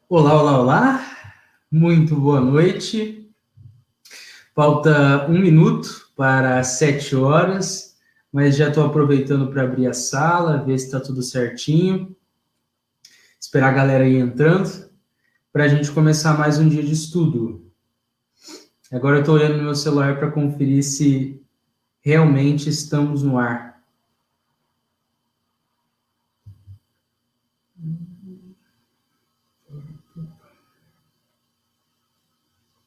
Olá, olá, olá. Muito boa noite. Falta 1 minuto para 7 horas, mas já estou aproveitando para abrir a sala, ver se está tudo certinho. Esperar a galera aí entrando para a gente começar mais um dia de estudo. Agora eu estou olhando no meu celular para conferir se realmente estamos no ar.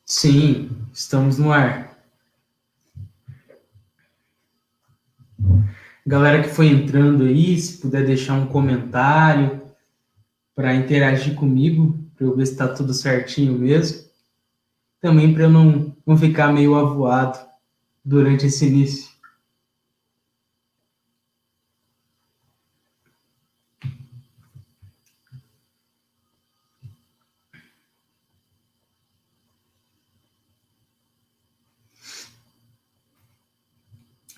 Sim, estamos no ar. Galera que foi entrando aí, se puder deixar um comentário para interagir comigo, para eu ver se está tudo certinho mesmo. Também para eu não ficar meio avoado durante esse início.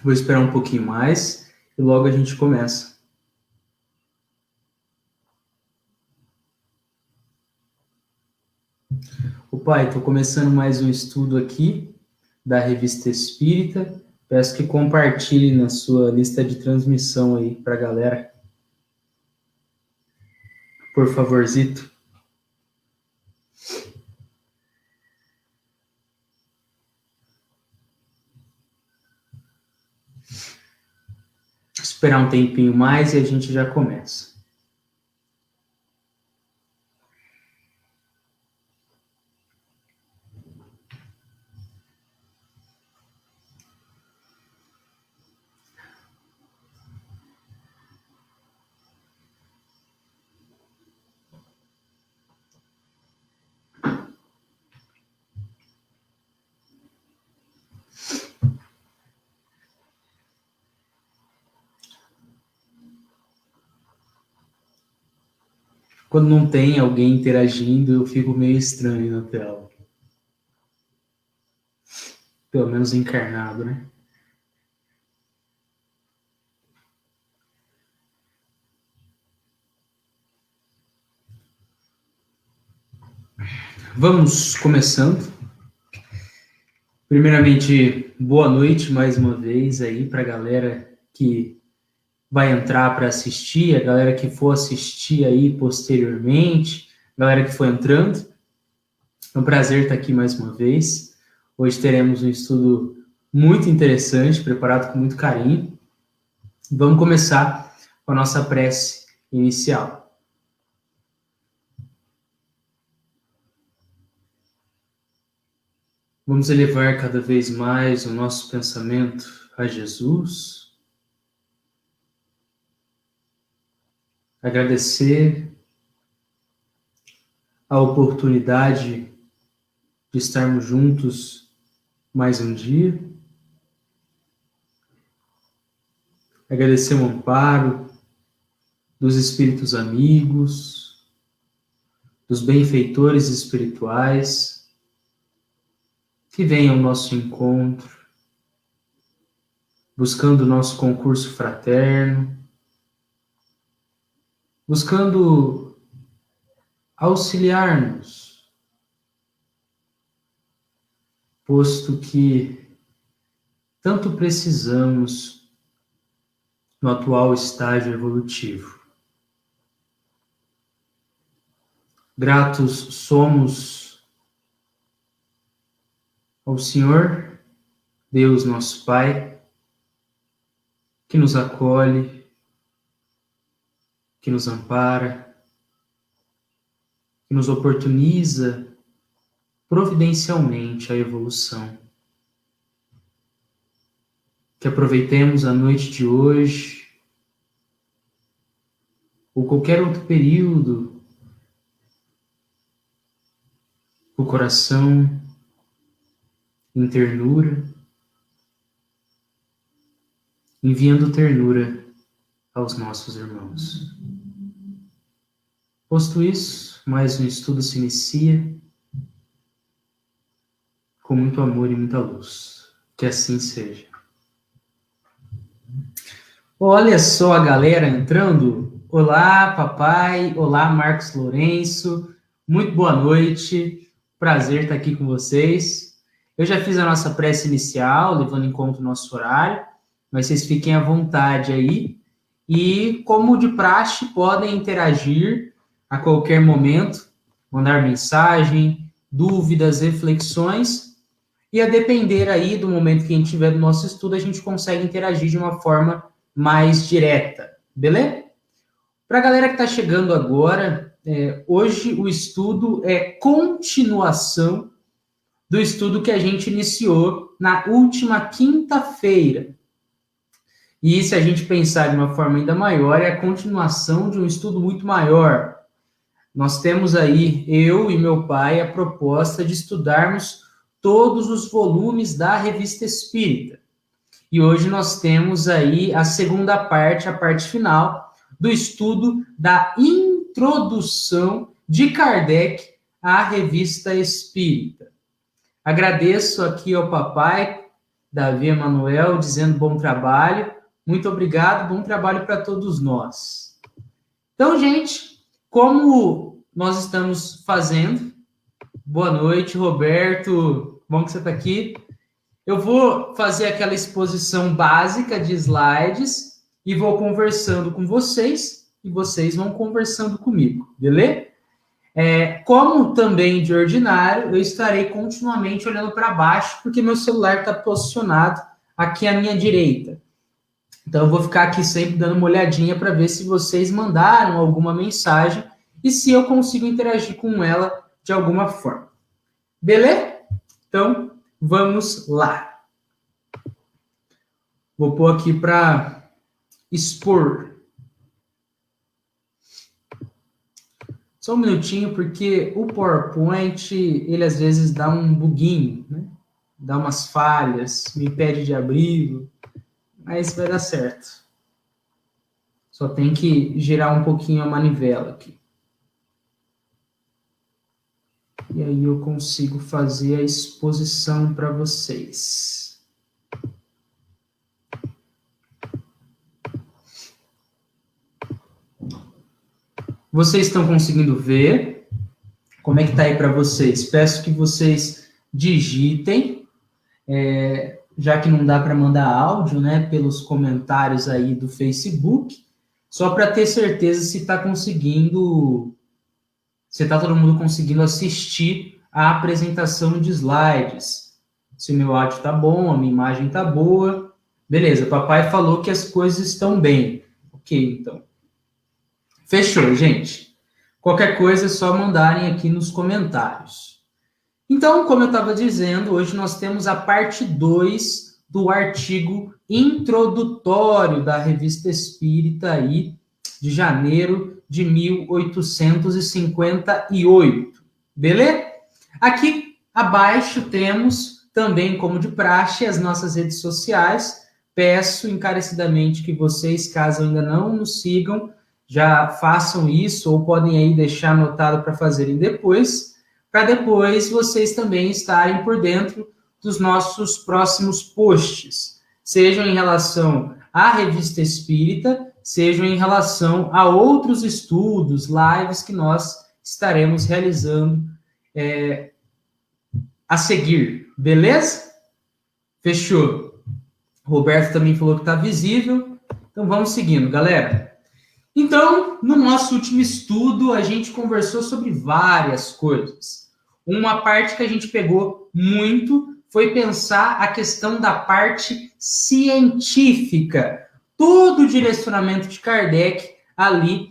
Vou esperar um pouquinho mais e logo a gente começa. O pai, estou começando mais um estudo aqui da Revista Espírita. Peço que compartilhe na sua lista de transmissão aí para a galera. Por favorzito. Esperar um tempinho mais e a gente já começa. Quando não tem alguém interagindo, eu fico meio estranho na tela. Pelo menos encarnado, né? Vamos começando. Primeiramente, boa noite mais uma vez aí para a galera que vai entrar para assistir, a galera que for assistir aí posteriormente, a galera que for entrando. É um prazer estar aqui mais uma vez. Hoje teremos um estudo muito interessante, preparado com muito carinho. Vamos começar com a nossa prece inicial. Vamos elevar cada vez mais o nosso pensamento a Jesus, agradecer a oportunidade de estarmos juntos mais um dia, agradecer o amparo dos espíritos amigos, dos benfeitores espirituais que venham ao nosso encontro, buscando o nosso concurso fraterno, buscando auxiliar-nos, posto que tanto precisamos no atual estágio evolutivo. Gratos somos ao Senhor, Deus nosso Pai, que nos acolhe, que nos ampara, que nos oportuniza providencialmente a evolução. Que aproveitemos a noite de hoje, ou qualquer outro período, o coração em ternura, enviando ternura aos nossos irmãos. Posto isso, mais um estudo se inicia com muito amor e muita luz. Que assim seja. Olha só a galera entrando. Olá, papai. Olá, Marcos Lourenço. Muito boa noite. Prazer estar aqui com vocês. Eu já fiz a nossa prece inicial, levando em conta o nosso horário, mas vocês fiquem à vontade aí. E, como de praxe, podem interagir a qualquer momento, mandar mensagem, dúvidas, reflexões. E a depender aí do momento que a gente tiver do nosso estudo, a gente consegue interagir de uma forma mais direta. Beleza? Para a galera que está chegando agora, hoje o estudo é continuação do estudo que a gente iniciou na última quinta-feira. E se a gente pensar de uma forma ainda maior, é a continuação de um estudo muito maior. Nós temos aí, eu e meu pai, a proposta de estudarmos todos os volumes da Revista Espírita. E hoje nós temos aí a segunda parte, a parte final, do estudo da introdução de Kardec à Revista Espírita. Agradeço aqui ao papai, Davi Emanuel, dizendo bom trabalho. Muito obrigado, bom trabalho para todos nós. Então, gente, como nós estamos fazendo, boa noite, Roberto, bom que você está aqui. Eu vou fazer aquela exposição básica de slides e vou conversando com vocês e vocês vão conversando comigo, beleza? Como também de ordinário, eu estarei continuamente olhando para baixo porque meu celular está posicionado aqui à minha direita. Então, eu vou ficar aqui sempre dando uma olhadinha para ver se vocês mandaram alguma mensagem e se eu consigo interagir com ela de alguma forma. Beleza? Então, vamos lá. Vou pôr aqui para expor. Só um minutinho, porque o PowerPoint, ele às vezes dá um buguinho, né? Dá umas falhas, me impede de abri-lo, mas vai dar certo. Só tem que girar um pouquinho a manivela aqui. E aí eu consigo fazer a exposição para vocês. Vocês estão conseguindo ver? Como é que tá aí para vocês? Peço que vocês digitem, já que não dá para mandar áudio, né, pelos comentários aí do Facebook, só para ter certeza se está conseguindo, se está todo mundo conseguindo assistir a apresentação de slides. Se o meu áudio está bom, a minha imagem está boa. Beleza, papai falou que as coisas estão bem. Ok, então. Fechou, gente. Qualquer coisa é só mandarem aqui nos comentários. Então, como eu estava dizendo, hoje nós temos a parte 2 do artigo introdutório da Revista Espírita aí, de janeiro de 1858. Beleza? Aqui abaixo temos também, como de praxe, as nossas redes sociais. Peço encarecidamente que vocês, caso ainda não nos sigam, já façam isso, ou podem aí deixar anotado para fazerem depois, para depois vocês também estarem por dentro dos nossos próximos posts, sejam em relação à Revista Espírita, sejam em relação a outros estudos, lives que nós estaremos realizando a seguir, beleza? Fechou. Roberto também falou que está visível, então vamos seguindo, galera. Então, no nosso último estudo, a gente conversou sobre várias coisas. Uma parte que a gente pegou muito foi pensar a questão da parte científica. Todo o direcionamento de Kardec ali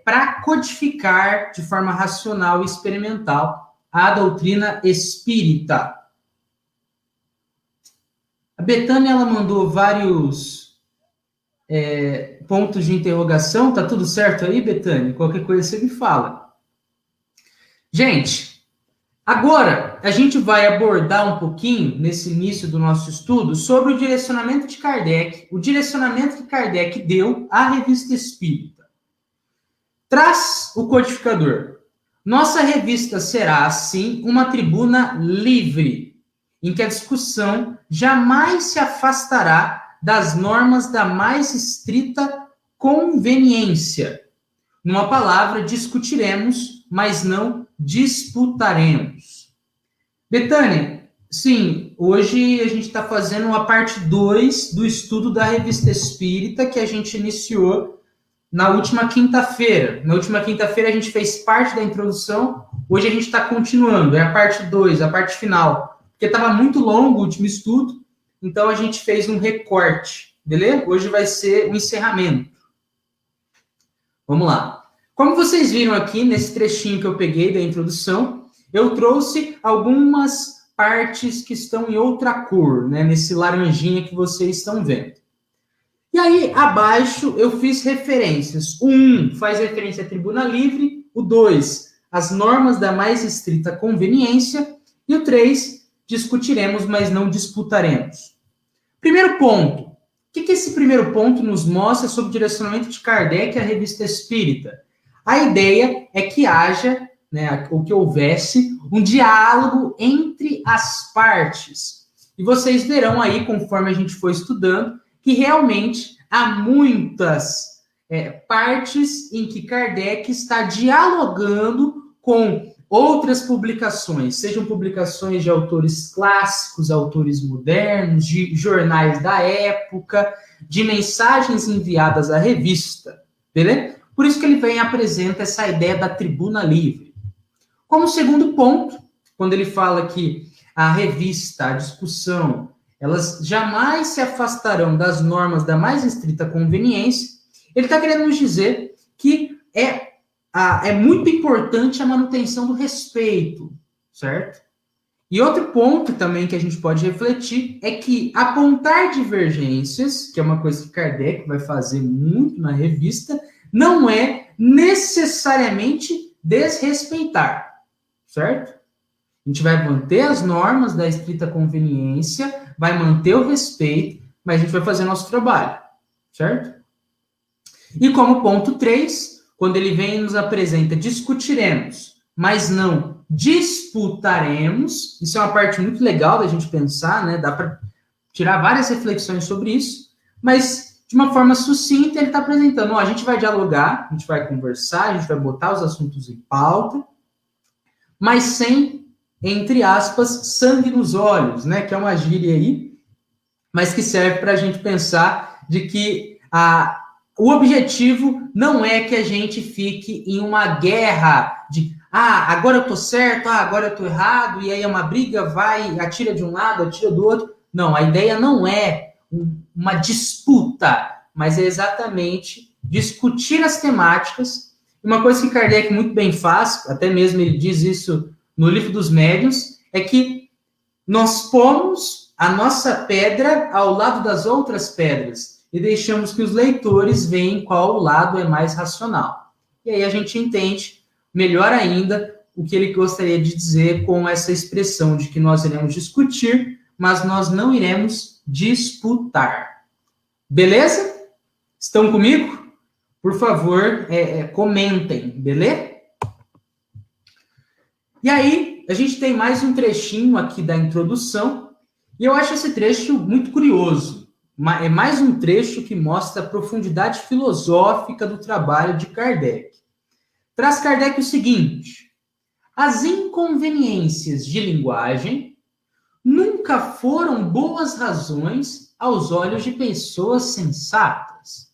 para codificar de forma racional e experimental a doutrina espírita. A Betânia, ela mandou vários pontos de interrogação. Tá tudo certo aí, Betânia? Qualquer coisa você me fala. Gente, agora a gente vai abordar um pouquinho, nesse início do nosso estudo, sobre o direcionamento de Kardec, o direcionamento que Kardec deu à Revista Espírita. Traz o codificador. Nossa revista será, assim, uma tribuna livre, em que a discussão jamais se afastará das normas da mais estrita conveniência. Numa palavra, discutiremos, mas não disputaremos. Betânia, sim, hoje a gente está fazendo a parte 2 do estudo da Revista Espírita que a gente iniciou na última quinta-feira. Na última quinta-feira a gente fez parte da introdução, hoje a gente está continuando, é a parte 2, a parte final. Porque estava muito longo o último estudo, então a gente fez um recorte, beleza? Hoje vai ser o encerramento. Vamos lá. Como vocês viram aqui nesse trechinho que eu peguei da introdução, eu trouxe algumas partes que estão em outra cor, né? Nesse laranjinha que vocês estão vendo. E aí, abaixo, eu fiz referências. O 1 faz referência à tribuna livre, o 2, as normas da mais estrita conveniência, e o 3, discutiremos, mas não disputaremos. Primeiro ponto. O que esse primeiro ponto nos mostra sobre o direcionamento de Kardec à Revista Espírita? A ideia é que haja, né, ou que houvesse, um diálogo entre as partes. E vocês verão aí, conforme a gente for estudando, que realmente há muitas partes em que Kardec está dialogando com outras publicações, sejam publicações de autores clássicos, autores modernos, de jornais da época, de mensagens enviadas à revista, beleza? Por isso que ele vem e apresenta essa ideia da tribuna livre. Como segundo ponto, quando ele fala que a revista, a discussão, elas jamais se afastarão das normas da mais estrita conveniência, ele está querendo nos dizer que é muito importante a manutenção do respeito, certo? E outro ponto também que a gente pode refletir é que apontar divergências, que é uma coisa que Kardec vai fazer muito na revista, não é necessariamente desrespeitar, certo? A gente vai manter as normas da estrita conveniência, vai manter o respeito, mas a gente vai fazer nosso trabalho, certo? E como ponto 3, quando ele vem e nos apresenta, discutiremos, mas não disputaremos. Isso é uma parte muito legal da gente pensar, né? Dá para tirar várias reflexões sobre isso, mas de uma forma sucinta ele está apresentando, a gente vai dialogar, a gente vai conversar, a gente vai botar os assuntos em pauta, mas sem, entre aspas, sangue nos olhos, né? Que é uma gíria aí, mas que serve para a gente pensar de que o objetivo não é que a gente fique em uma guerra de agora eu tô certo, agora eu tô errado, e aí é uma briga, vai, atira de um lado, atira do outro. Não, a ideia não é uma disputa, mas é exatamente discutir as temáticas. Uma coisa que Kardec muito bem faz, até mesmo ele diz isso no Livro dos Médiuns, é que nós pomos a nossa pedra ao lado das outras pedras e deixamos que os leitores vejam qual lado é mais racional. E aí a gente entende melhor ainda o que ele gostaria de dizer com essa expressão de que nós iremos discutir, mas nós não iremos disputar. Beleza? Estão comigo? Por favor, comentem, beleza? E aí, a gente tem mais um trechinho aqui da introdução, e eu acho esse trecho muito curioso. É mais um trecho que mostra a profundidade filosófica do trabalho de Kardec. Traz Kardec o seguinte: as inconveniências de linguagem nunca foram boas razões aos olhos de pessoas sensatas.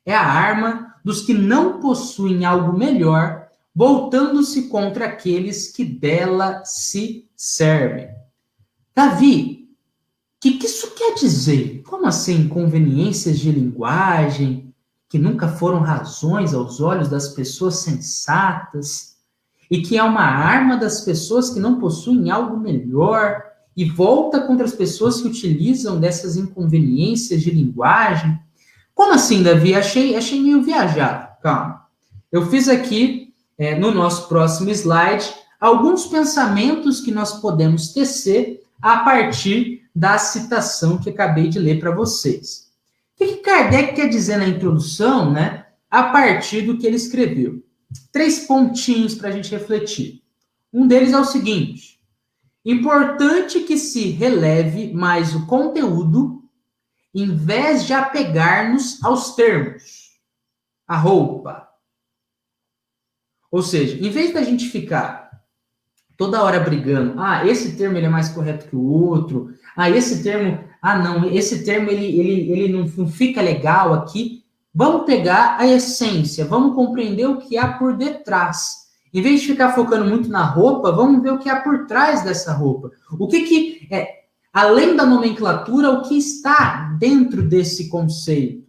É a arma dos que não possuem algo melhor, voltando-se contra aqueles que dela se servem. Davi, o que isso quer dizer? Como assim, inconveniências de linguagem que nunca foram razões aos olhos das pessoas sensatas e que é uma arma das pessoas que não possuem algo melhor e volta contra as pessoas que utilizam dessas inconveniências de linguagem? Como assim, Davi? Achei meio viajado. Calma. Eu fiz aqui, no nosso próximo slide, alguns pensamentos que nós podemos tecer a partir da citação que acabei de ler para vocês. O que Kardec quer dizer na introdução, né? A partir do que ele escreveu. 3 pontinhos para a gente refletir. Um deles é o seguinte: importante que se releve mais o conteúdo, em vez de apegar-nos aos termos. a roupa. Ou seja, em vez da gente ficar toda hora brigando, esse termo ele é mais correto que o outro, esse termo, não, esse termo ele não fica legal aqui, vamos pegar a essência, vamos compreender o que há por detrás. Em vez de ficar focando muito na roupa, vamos ver o que há por trás dessa roupa. O que é, além da nomenclatura, o que está dentro desse conceito.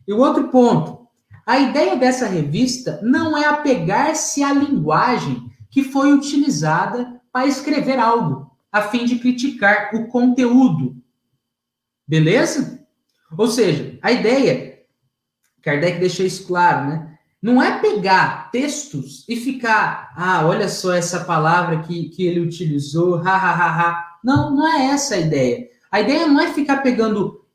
E o outro ponto, a ideia dessa revista não é apegar-se à linguagem que foi utilizada para escrever algo, a fim de criticar o conteúdo. Beleza? Ou seja, a ideia, Kardec deixou isso claro, né? Não é pegar textos e ficar, olha só essa palavra que ele utilizou, Não, não é essa a ideia. A ideia não é ficar pegando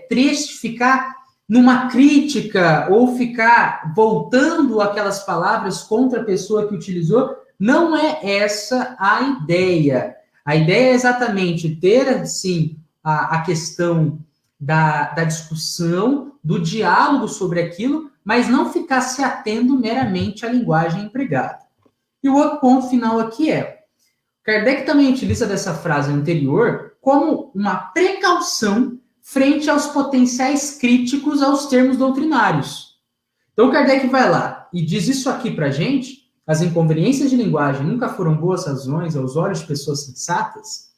trecho, ficar numa crítica ou ficar voltando aquelas palavras contra a pessoa que utilizou. Não é essa a ideia. A ideia é exatamente ter, sim, a questão da discussão, do diálogo sobre aquilo, mas não ficar se atendo meramente à linguagem empregada. E o outro ponto final aqui é, Kardec também utiliza dessa frase anterior como uma precaução frente aos potenciais críticos aos termos doutrinários. Então, Kardec vai lá e diz isso aqui para a gente, as inconveniências de linguagem nunca foram boas razões aos olhos de pessoas sensatas,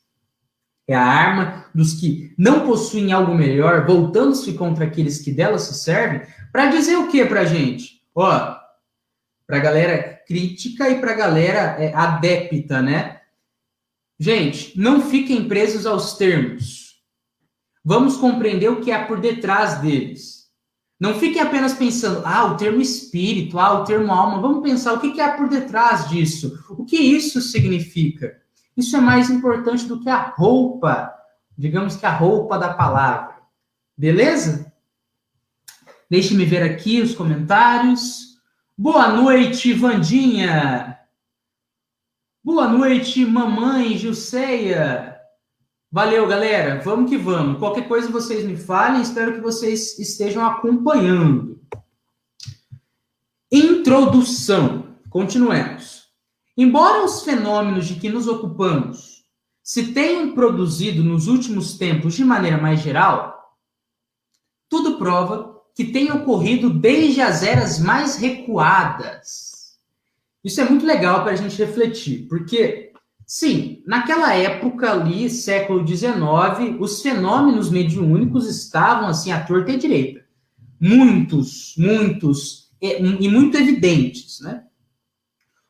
é a arma dos que não possuem algo melhor, voltando-se contra aqueles que dela se servem, para dizer o que para a gente? Para a galera crítica e para a galera adepta, né? Gente, não fiquem presos aos termos. Vamos compreender o que há por detrás deles. Não fiquem apenas pensando, o termo espírito, o termo alma. Vamos pensar o que há por detrás disso. O que isso significa? Isso é mais importante do que a roupa, digamos que a roupa da palavra. Beleza? Deixe-me ver aqui os comentários. Boa noite, Vandinha. Boa noite, mamãe Gilceia. Valeu, galera. Vamos que vamos. Qualquer coisa vocês me falem. Espero que vocês estejam acompanhando. Introdução. Continuemos. Embora os fenômenos de que nos ocupamos se tenham produzido nos últimos tempos de maneira mais geral, tudo prova que tem ocorrido desde as eras mais recuadas. Isso é muito legal para a gente refletir, porque, sim, naquela época ali, século XIX, os fenômenos mediúnicos estavam assim à torta e à direita. Muitos, e muito evidentes, né?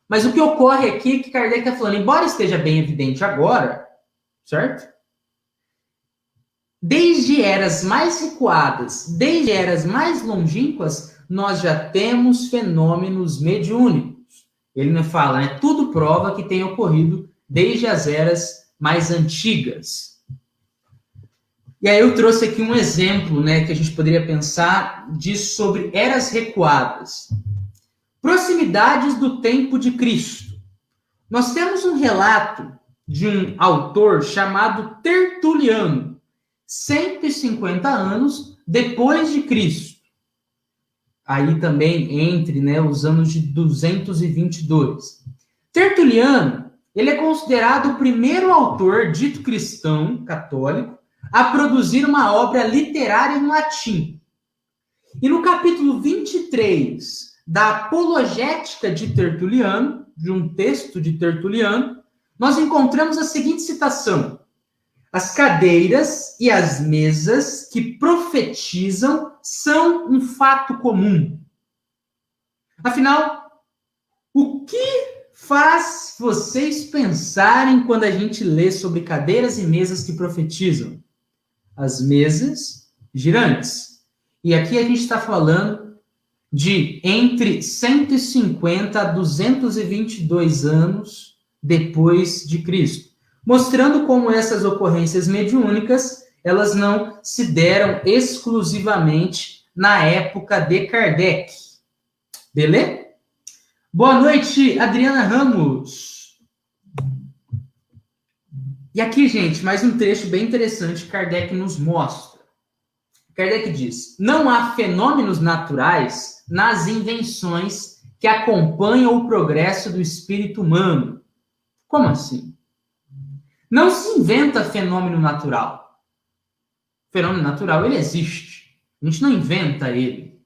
Mas o que ocorre aqui é que Kardec está falando, embora esteja bem evidente agora, certo? Desde eras mais recuadas, desde eras mais longínquas, nós já temos fenômenos mediúnicos. Ele não fala, né? Tudo prova que tem ocorrido desde as eras mais antigas. E aí eu trouxe aqui um exemplo, né, que a gente poderia pensar disso sobre eras recuadas. Proximidades do tempo de Cristo. Nós temos um relato de um autor chamado Tertuliano, 150 anos depois de Cristo. Aí também entre, né, os anos de 222. Tertuliano, ele é considerado o primeiro autor dito cristão, católico, a produzir uma obra literária em latim. E no capítulo 23 da Apologética de Tertuliano, de um texto de Tertuliano, nós encontramos a seguinte citação: as cadeiras e as mesas que profetizam são um fato comum. Afinal, o que faz vocês pensarem quando a gente lê sobre cadeiras e mesas que profetizam? As mesas girantes. E aqui a gente está falando de entre 150 a 222 anos depois de Cristo, mostrando como essas ocorrências mediúnicas, elas não se deram exclusivamente na época de Kardec. Beleza? Boa noite, Adriana Ramos. E aqui, gente, mais um trecho bem interessante que Kardec nos mostra. Kardec diz: não há fenômenos naturais nas invenções que acompanham o progresso do espírito humano. Como assim? Não se inventa fenômeno natural. O fenômeno natural, ele existe. A gente não inventa ele.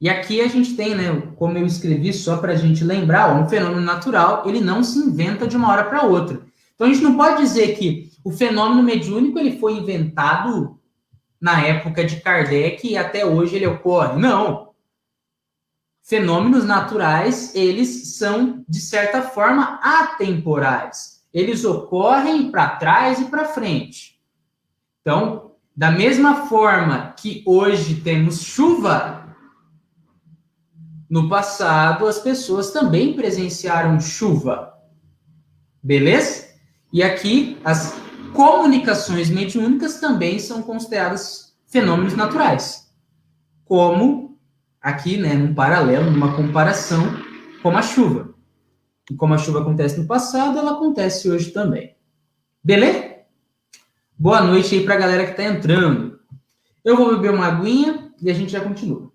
E aqui a gente tem, né, como eu escrevi só para a gente lembrar, um fenômeno natural, ele não se inventa de uma hora para outra. Então a gente não pode dizer que o fenômeno mediúnico ele foi inventado na época de Kardec e até hoje ele ocorre. Não. Fenômenos naturais, eles são, de certa forma, atemporais. Eles ocorrem para trás e para frente. Então, da mesma forma que hoje temos chuva, no passado as pessoas também presenciaram chuva. Beleza? E aqui as comunicações mediúnicas também são consideradas fenômenos naturais. Como aqui, né, num paralelo, numa comparação, como a chuva. E como a chuva acontece no passado, ela acontece hoje também. Beleza? Boa noite aí pra galera que tá entrando. Eu vou beber uma aguinha e a gente já continua.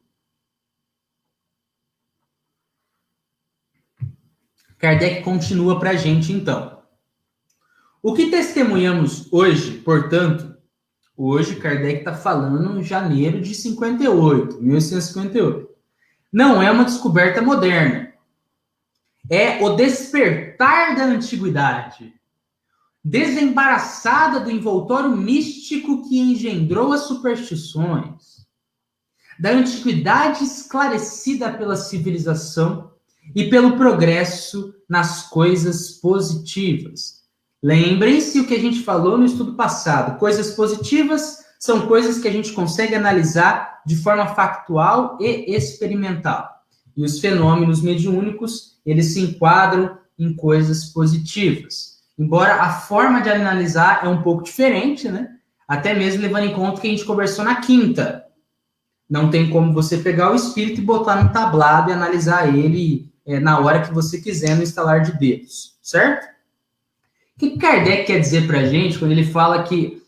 Kardec continua pra gente, então. O que testemunhamos hoje, portanto, hoje Kardec está falando em janeiro de 1858, não é uma descoberta moderna. É o despertar da antiguidade, desembaraçada do envoltório místico que engendrou as superstições, da antiguidade esclarecida pela civilização e pelo progresso nas coisas positivas. Lembrem-se o que a gente falou no estudo passado. Coisas positivas são coisas que a gente consegue analisar de forma factual e experimental. E os fenômenos mediúnicos, eles se enquadram em coisas positivas. Embora a forma de analisar é um pouco diferente, né? Até mesmo levando em conta que a gente conversou na quinta. Não tem como você pegar o espírito e botar no tablado e analisar ele na hora que você quiser, no estalar de dedos, certo? O que Kardec quer dizer para a gente quando ele fala que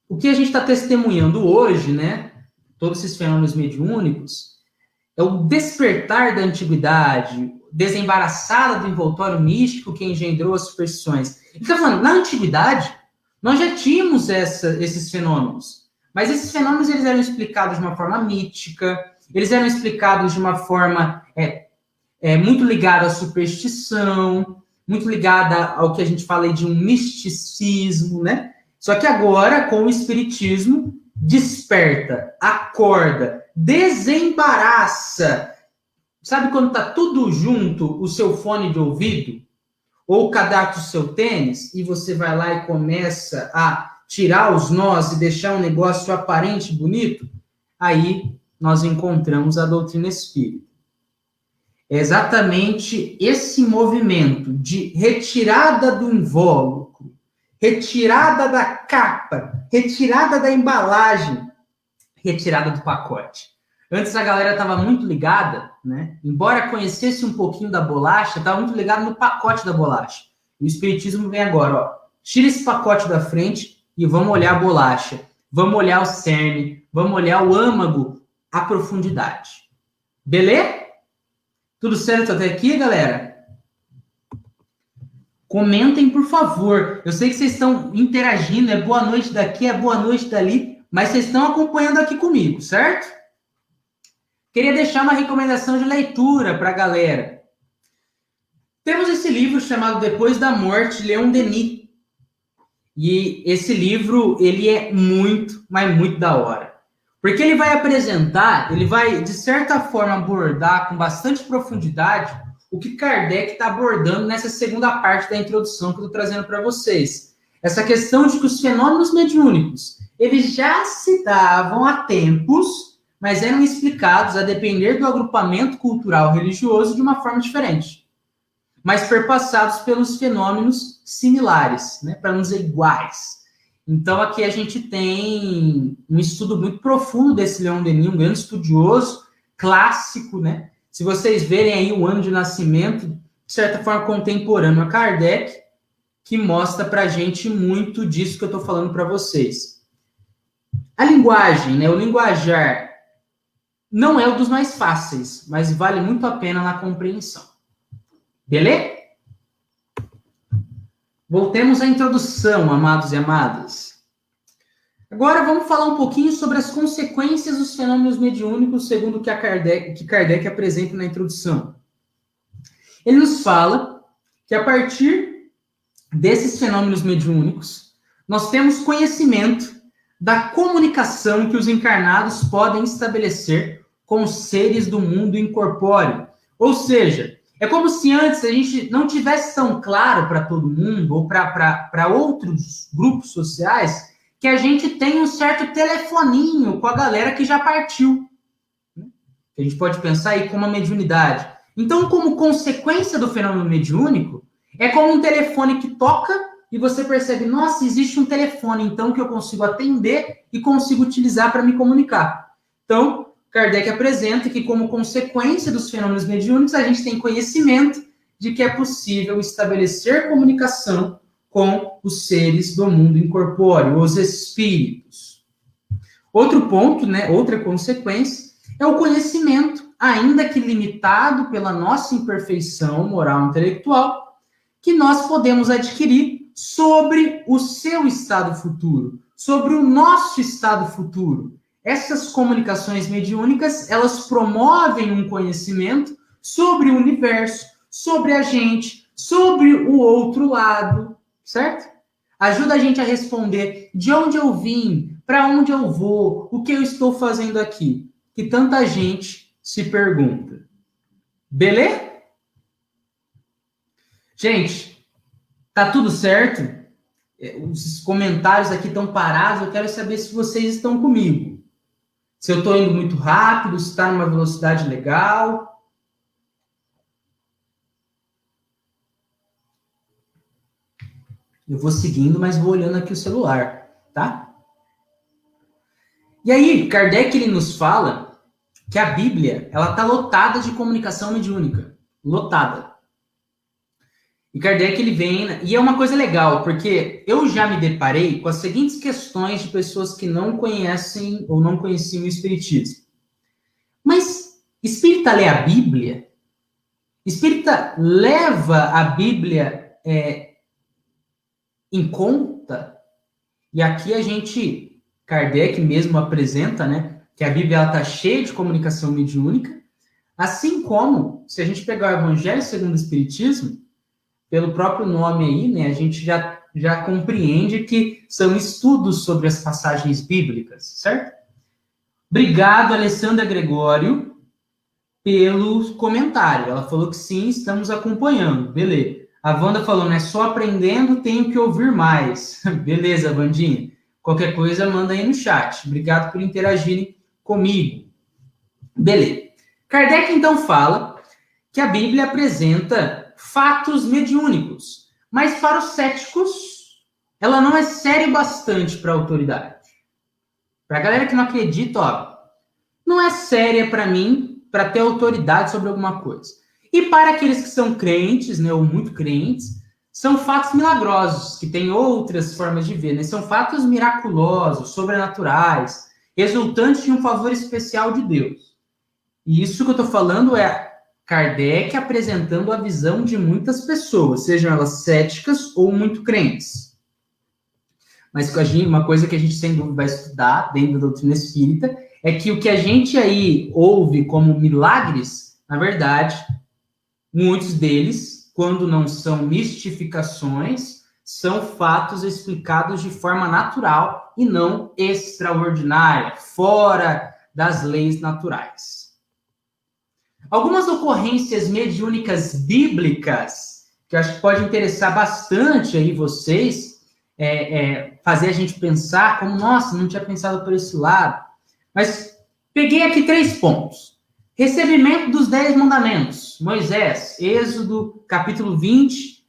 o que a gente está testemunhando hoje, né, todos esses fenômenos mediúnicos, é o despertar da antiguidade, desembaraçada do envoltório místico que engendrou as superstições. Ele está falando, na antiguidade, nós já tínhamos esses fenômenos, mas esses fenômenos eles eram explicados de uma forma mítica, eles eram explicados de uma forma muito ligada à superstição, muito ligada ao que a gente fala aí de um misticismo, né? Só que agora, com o espiritismo, desperta, acorda, desembaraça. Sabe quando tá tudo junto, o seu fone de ouvido? Ou o cadarço do seu tênis, e você vai lá e começa a tirar os nós e deixar um negócio aparente e bonito? Aí nós encontramos a doutrina espírita. É exatamente esse movimento de retirada do invólucro, retirada da capa, retirada da embalagem, retirada do pacote. Antes a galera estava muito ligada, né? Embora conhecesse um pouquinho da bolacha, estava muito ligada no pacote da bolacha. O espiritismo vem agora, ó. Tira esse pacote da frente e vamos olhar a bolacha. Vamos olhar o cerne, vamos olhar o âmago, a profundidade. Beleza? Tudo certo até aqui, galera? Comentem, por favor. Eu sei que vocês estão interagindo, é boa noite daqui, é boa noite dali, mas vocês estão acompanhando aqui comigo, certo? Queria deixar uma recomendação de leitura para a galera. Temos esse livro chamado Depois da Morte, Leon Denis. E esse livro, ele é muito, mas muito da hora. Porque ele vai apresentar, ele vai, de certa forma, abordar com bastante profundidade o que Kardec está abordando nessa segunda parte da introdução que eu estou trazendo para vocês. Essa questão de que os fenômenos mediúnicos, eles já se davam há tempos, mas eram explicados a depender do agrupamento cultural religioso de uma forma diferente. Mas perpassados pelos fenômenos similares, né, para não dizer iguais. Então, aqui a gente tem um estudo muito profundo desse Leon Denis, um grande estudioso, clássico, né? Se vocês verem aí o ano de nascimento, de certa forma contemporâneo a Kardec, que mostra para a gente muito disso que eu estou falando para vocês. A linguagem, né? O linguajar Não é o dos mais fáceis, mas vale muito a pena na compreensão. Beleza? Voltemos à introdução, amados e amadas. Agora vamos falar um pouquinho sobre as consequências dos fenômenos mediúnicos, segundo o que Kardec apresenta na introdução. Ele nos fala que a partir desses fenômenos mediúnicos, nós temos conhecimento da comunicação que os encarnados podem estabelecer com os seres do mundo incorpóreo. Ou seja, é como se antes a gente não tivesse tão claro para todo mundo ou para outros grupos sociais que a gente tem um certo telefoninho com a galera que já partiu. A gente pode pensar aí como uma mediunidade. Então, como consequência do fenômeno mediúnico, é como um telefone que toca e você percebe, nossa, existe um telefone, então, que eu consigo atender e consigo utilizar para me comunicar. Então, Kardec apresenta que, como consequência dos fenômenos mediúnicos, a gente tem conhecimento de que é possível estabelecer comunicação com os seres do mundo incorpóreo, os espíritos. Outro ponto, né, outra consequência, é o conhecimento, ainda que limitado pela nossa imperfeição moral e intelectual, que nós podemos adquirir sobre o seu estado futuro, sobre o nosso estado futuro. Essas comunicações mediúnicas, elas promovem um conhecimento sobre o universo, sobre a gente, sobre o outro lado, certo? Ajuda a gente a responder de onde eu vim, para onde eu vou, o que eu estou fazendo aqui, que tanta gente se pergunta. Beleza? Gente, tá tudo certo? Os comentários aqui estão parados, eu quero saber se vocês estão comigo. Se eu estou indo muito rápido, se está numa velocidade legal. Eu vou seguindo, mas vou olhando aqui o celular, tá? E aí, Kardec ele nos fala que a Bíblia, ela está lotada de comunicação mediúnica. Lotada. E Kardec ele vem... E é uma coisa legal, porque eu já me deparei com as seguintes questões de pessoas que não conhecem ou não conheciam o Espiritismo. Mas espírita lê a Bíblia? Espírita leva a Bíblia em conta? E aqui a gente, Kardec mesmo apresenta, né, que a Bíblia está cheia de comunicação mediúnica, assim como, se a gente pegar o Evangelho segundo o Espiritismo, pelo próprio nome aí, né, a gente já compreende que são estudos sobre as passagens bíblicas, certo? Obrigado, Alessandra Gregório, pelo comentário. Ela falou que sim, estamos acompanhando. Beleza. A Wanda falou, né, só aprendendo, tenho que ouvir mais. Beleza, Vandinha. Qualquer coisa, manda aí no chat. Obrigado por interagirem comigo. Beleza. Kardec, então, fala que a Bíblia apresenta fatos mediúnicos, mas para os céticos, ela não é séria bastante para a autoridade. Para a galera que não acredita, ó, não é séria para mim, para ter autoridade sobre alguma coisa. E para aqueles que são crentes, né, ou muito crentes, são fatos milagrosos, que têm outras formas de ver, né? São fatos miraculosos, sobrenaturais, resultantes de um favor especial de Deus. E isso que eu estou falando é Kardec apresentando a visão de muitas pessoas, sejam elas céticas ou muito crentes. Mas uma coisa que a gente sem dúvida vai estudar dentro da doutrina espírita é que o que a gente aí ouve como milagres, na verdade, muitos deles, quando não são mistificações, são fatos explicados de forma natural e não extraordinária, fora das leis naturais. Algumas ocorrências mediúnicas bíblicas, que eu acho que pode interessar bastante aí vocês, fazer a gente pensar como, nossa, não tinha pensado por esse lado. Mas peguei aqui 3 pontos. Recebimento dos 10 mandamentos. Moisés, Êxodo, capítulo 20,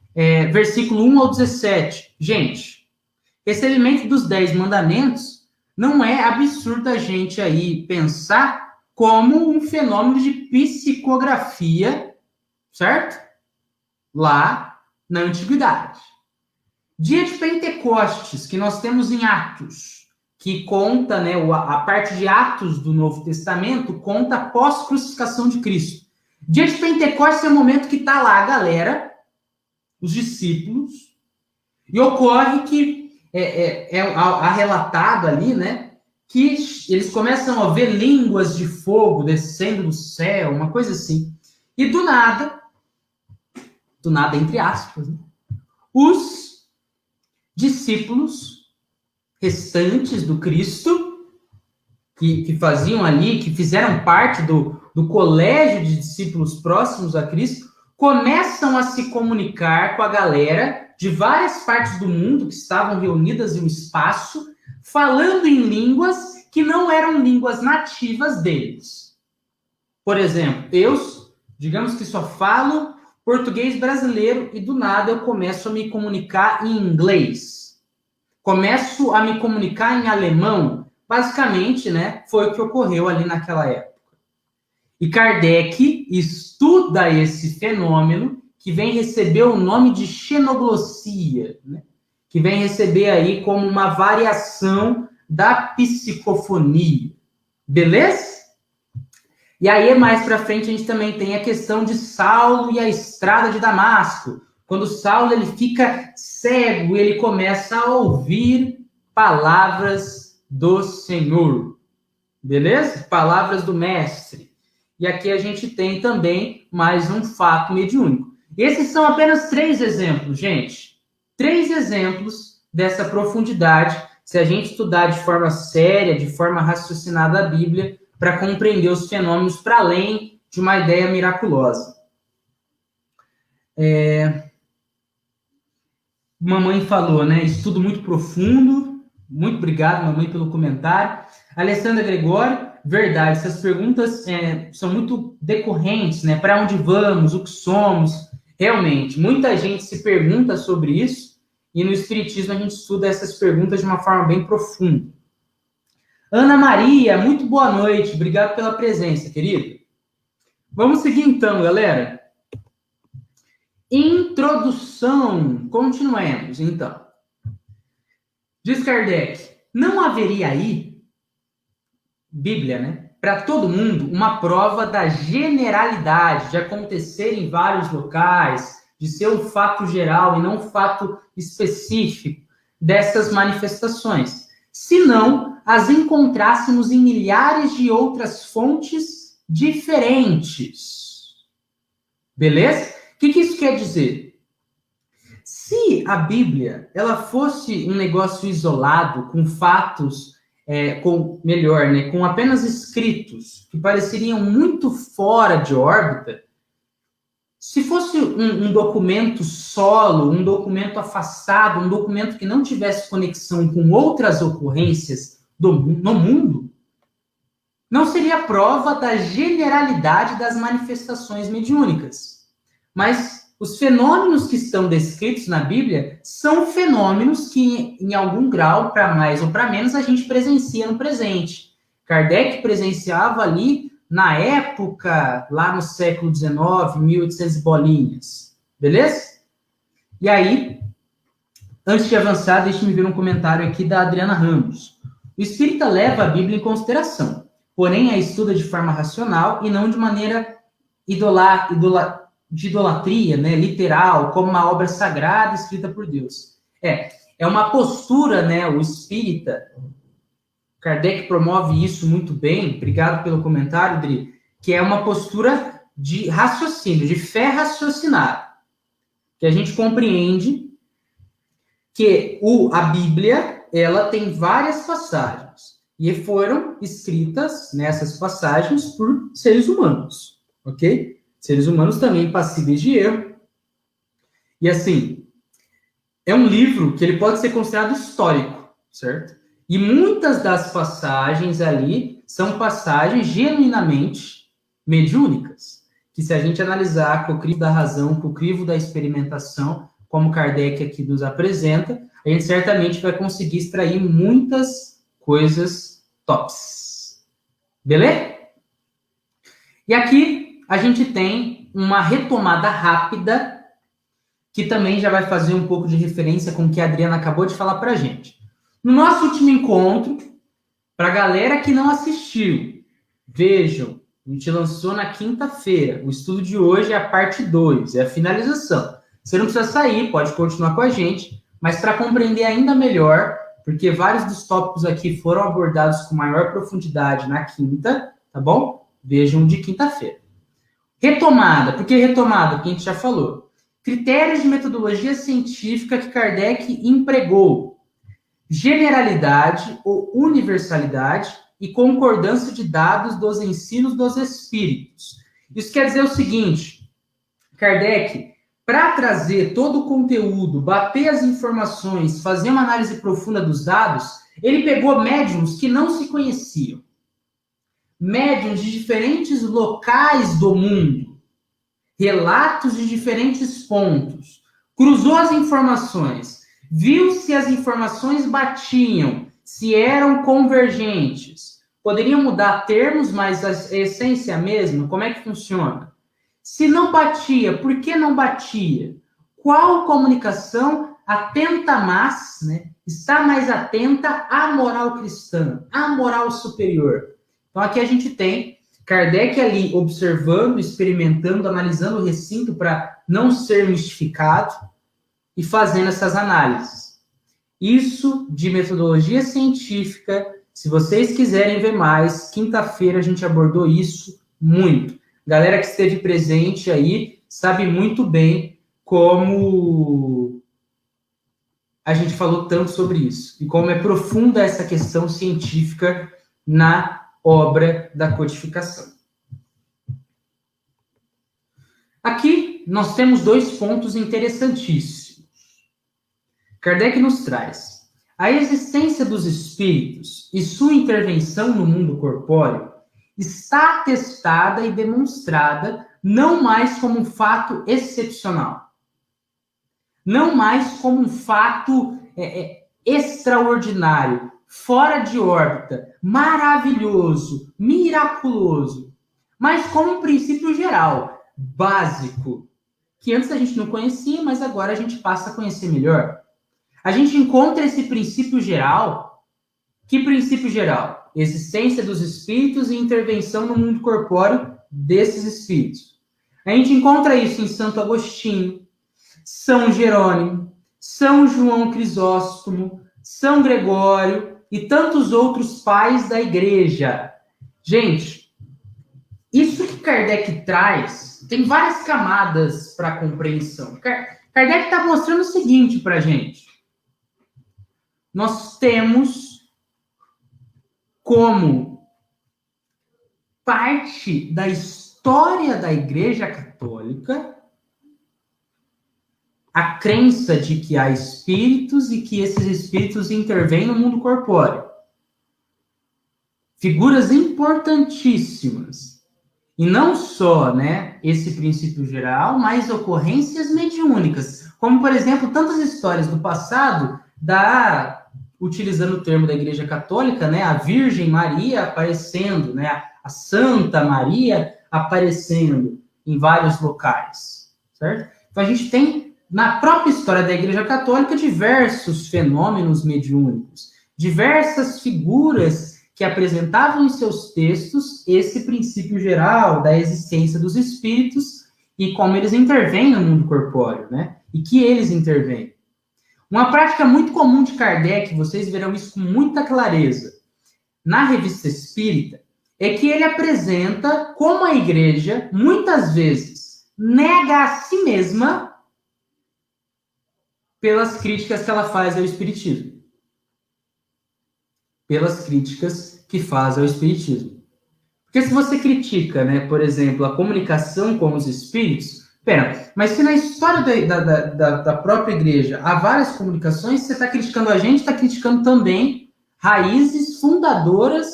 versículo 1 ao 17. Gente, recebimento dos 10 mandamentos não é absurdo a gente aí pensar como um fenômeno de psicografia, certo? Lá na antiguidade. Dia de Pentecostes, que nós temos em Atos, que conta, né, a parte de Atos do Novo Testamento, conta a pós-crucificação de Cristo. Dia de Pentecostes é o momento que está lá a galera, os discípulos, e ocorre que há relatado ali, né, que eles começam a ver línguas de fogo descendo do céu, uma coisa assim. E do nada entre aspas, né, os discípulos restantes do Cristo, que faziam ali, que fizeram parte do colégio de discípulos próximos a Cristo, começam a se comunicar com a galera de várias partes do mundo que estavam reunidas em um espaço, falando em línguas que não eram línguas nativas deles. Por exemplo, digamos que só falo português brasileiro e do nada eu começo a me comunicar em inglês. Começo a me comunicar em alemão. Basicamente, né, foi o que ocorreu ali naquela época. E Kardec estuda esse fenômeno que vem receber o nome de xenoglossia, né, que vem receber aí como uma variação da psicofonia. Beleza? E aí, mais para frente, a gente também tem a questão de Saulo e a estrada de Damasco. Quando Saulo ele fica cego, ele começa a ouvir palavras do Senhor. Beleza? Palavras do Mestre. E aqui a gente tem também mais um fato mediúnico. Esses são apenas 3 exemplos, gente. 3 exemplos dessa profundidade, se a gente estudar de forma séria, de forma raciocinada a Bíblia, para compreender os fenômenos para além de uma ideia miraculosa. Mamãe falou, né? Estudo muito profundo. Muito obrigado, mamãe, pelo comentário. Alessandra Gregório, verdade, essas perguntas são muito decorrentes, né? Para onde vamos, o que somos. Realmente, muita gente se pergunta sobre isso e no Espiritismo a gente estuda essas perguntas de uma forma bem profunda. Ana Maria, muito boa noite. Obrigado pela presença, querido. Vamos seguir então, galera. Introdução. Continuemos, então. Diz Kardec, não haveria aí, Bíblia, né? Para todo mundo, uma prova da generalidade, de acontecer em vários locais, de ser um fato geral e não um fato específico dessas manifestações. Se não as encontrássemos em milhares de outras fontes diferentes. Beleza? O que isso quer dizer? Se a Bíblia ela fosse um negócio isolado, com fatos, com apenas escritos, que pareceriam muito fora de órbita, se fosse um documento solo, um documento afastado, um documento que não tivesse conexão com outras ocorrências no mundo, não seria prova da generalidade das manifestações mediúnicas. Mas os fenômenos que estão descritos na Bíblia são fenômenos que, em algum grau, para mais ou para menos, a gente presencia no presente. Kardec presenciava ali na época, lá no século XIX, 1800 bolinhas. Beleza? E aí, antes de avançar, deixe-me ver um comentário aqui da Adriana Ramos. O espírita leva a Bíblia em consideração, porém a estuda de forma racional e não de maneira de idolatria, né, literal, como uma obra sagrada escrita por Deus. É uma postura, né, o espírita, Kardec promove isso muito bem, obrigado pelo comentário, Dri, que é uma postura de raciocínio, de fé raciocinada, que a gente compreende que a Bíblia, ela tem várias passagens, e foram escritas nessas passagens por seres humanos, ok? Seres humanos também passíveis de erro. E assim, é um livro que ele pode ser considerado histórico, certo? E muitas das passagens ali são passagens genuinamente mediúnicas, que se a gente analisar com o crivo da razão, com o crivo da experimentação, como Kardec aqui nos apresenta, a gente certamente vai conseguir extrair muitas coisas tops. Beleza? E aqui a gente tem uma retomada rápida, que também já vai fazer um pouco de referência com o que a Adriana acabou de falar para a gente. No nosso último encontro, Para a galera que não assistiu, vejam, a gente lançou na quinta-feira. O estudo de hoje é a parte 2, é a finalização. Você não precisa sair, pode continuar com a gente, mas para compreender ainda melhor, porque vários dos tópicos aqui foram abordados com maior profundidade na quinta, tá bom? Vejam de quinta-feira. Retomada. Por que retomada? Porque a gente já falou. Critérios de metodologia científica que Kardec empregou. Generalidade ou universalidade e concordância de dados dos ensinos dos espíritos. Isso quer dizer o seguinte, Kardec, para trazer todo o conteúdo, bater as informações, fazer uma análise profunda dos dados, ele pegou médiuns que não se conheciam. Médiuns de diferentes locais do mundo. Relatos de diferentes pontos. Cruzou as informações. Viu se as informações batiam, se eram convergentes. Poderiam mudar termos, mas a essência é a mesma? Como é que funciona? Se não batia, por que não batia? Qual comunicação atenta mais, né? Está mais atenta à moral cristã, à moral superior? Então aqui a gente tem Kardec ali observando, experimentando, analisando o recinto para não ser mistificado e fazendo essas análises. Isso de metodologia científica, se vocês quiserem ver mais, quinta-feira a gente abordou isso muito. Galera que esteve presente aí sabe muito bem como a gente falou tanto sobre isso e como é profunda essa questão científica na obra da codificação. Aqui nós temos dois pontos interessantíssimos. Kardec nos traz a existência dos espíritos e sua intervenção no mundo corpóreo está atestada e demonstrada não mais como um fato excepcional, não mais como um fato extraordinário, fora de órbita, maravilhoso, miraculoso, mas como um princípio geral, básico, que antes a gente não conhecia, mas agora a gente passa a conhecer melhor. A gente encontra esse princípio geral. Que princípio geral? Existência dos espíritos e intervenção no mundo corpóreo desses espíritos. A gente encontra isso em Santo Agostinho, São Jerônimo, São João Crisóstomo, São Gregório e tantos outros pais da igreja. Gente, isso que Kardec traz tem várias camadas para a compreensão. Kardec está mostrando o seguinte para a gente. Nós temos como parte da história da Igreja Católica a crença de que há espíritos e que esses espíritos intervêm no mundo corpóreo. Figuras importantíssimas. E não só, né, esse princípio geral, mas ocorrências mediúnicas. Como, por exemplo, tantas histórias do passado utilizando o termo da Igreja Católica, né, a Virgem Maria aparecendo, né, a Santa Maria aparecendo em vários locais, certo? Então a gente tem na própria história da Igreja Católica diversos fenômenos mediúnicos, diversas figuras que apresentavam em seus textos esse princípio geral da existência dos espíritos e como eles intervêm no mundo corpóreo, né? E que eles intervêm. Uma prática muito comum de Kardec, vocês verão isso com muita clareza, na Revista Espírita, é que ele apresenta como a igreja, muitas vezes, nega a si mesma pelas críticas que ela faz ao Espiritismo. Pelas críticas que faz ao Espiritismo. Porque se você critica, né, por exemplo, a comunicação com os espíritos, mas se na história da própria igreja há várias comunicações, você está criticando a gente, está criticando também raízes fundadoras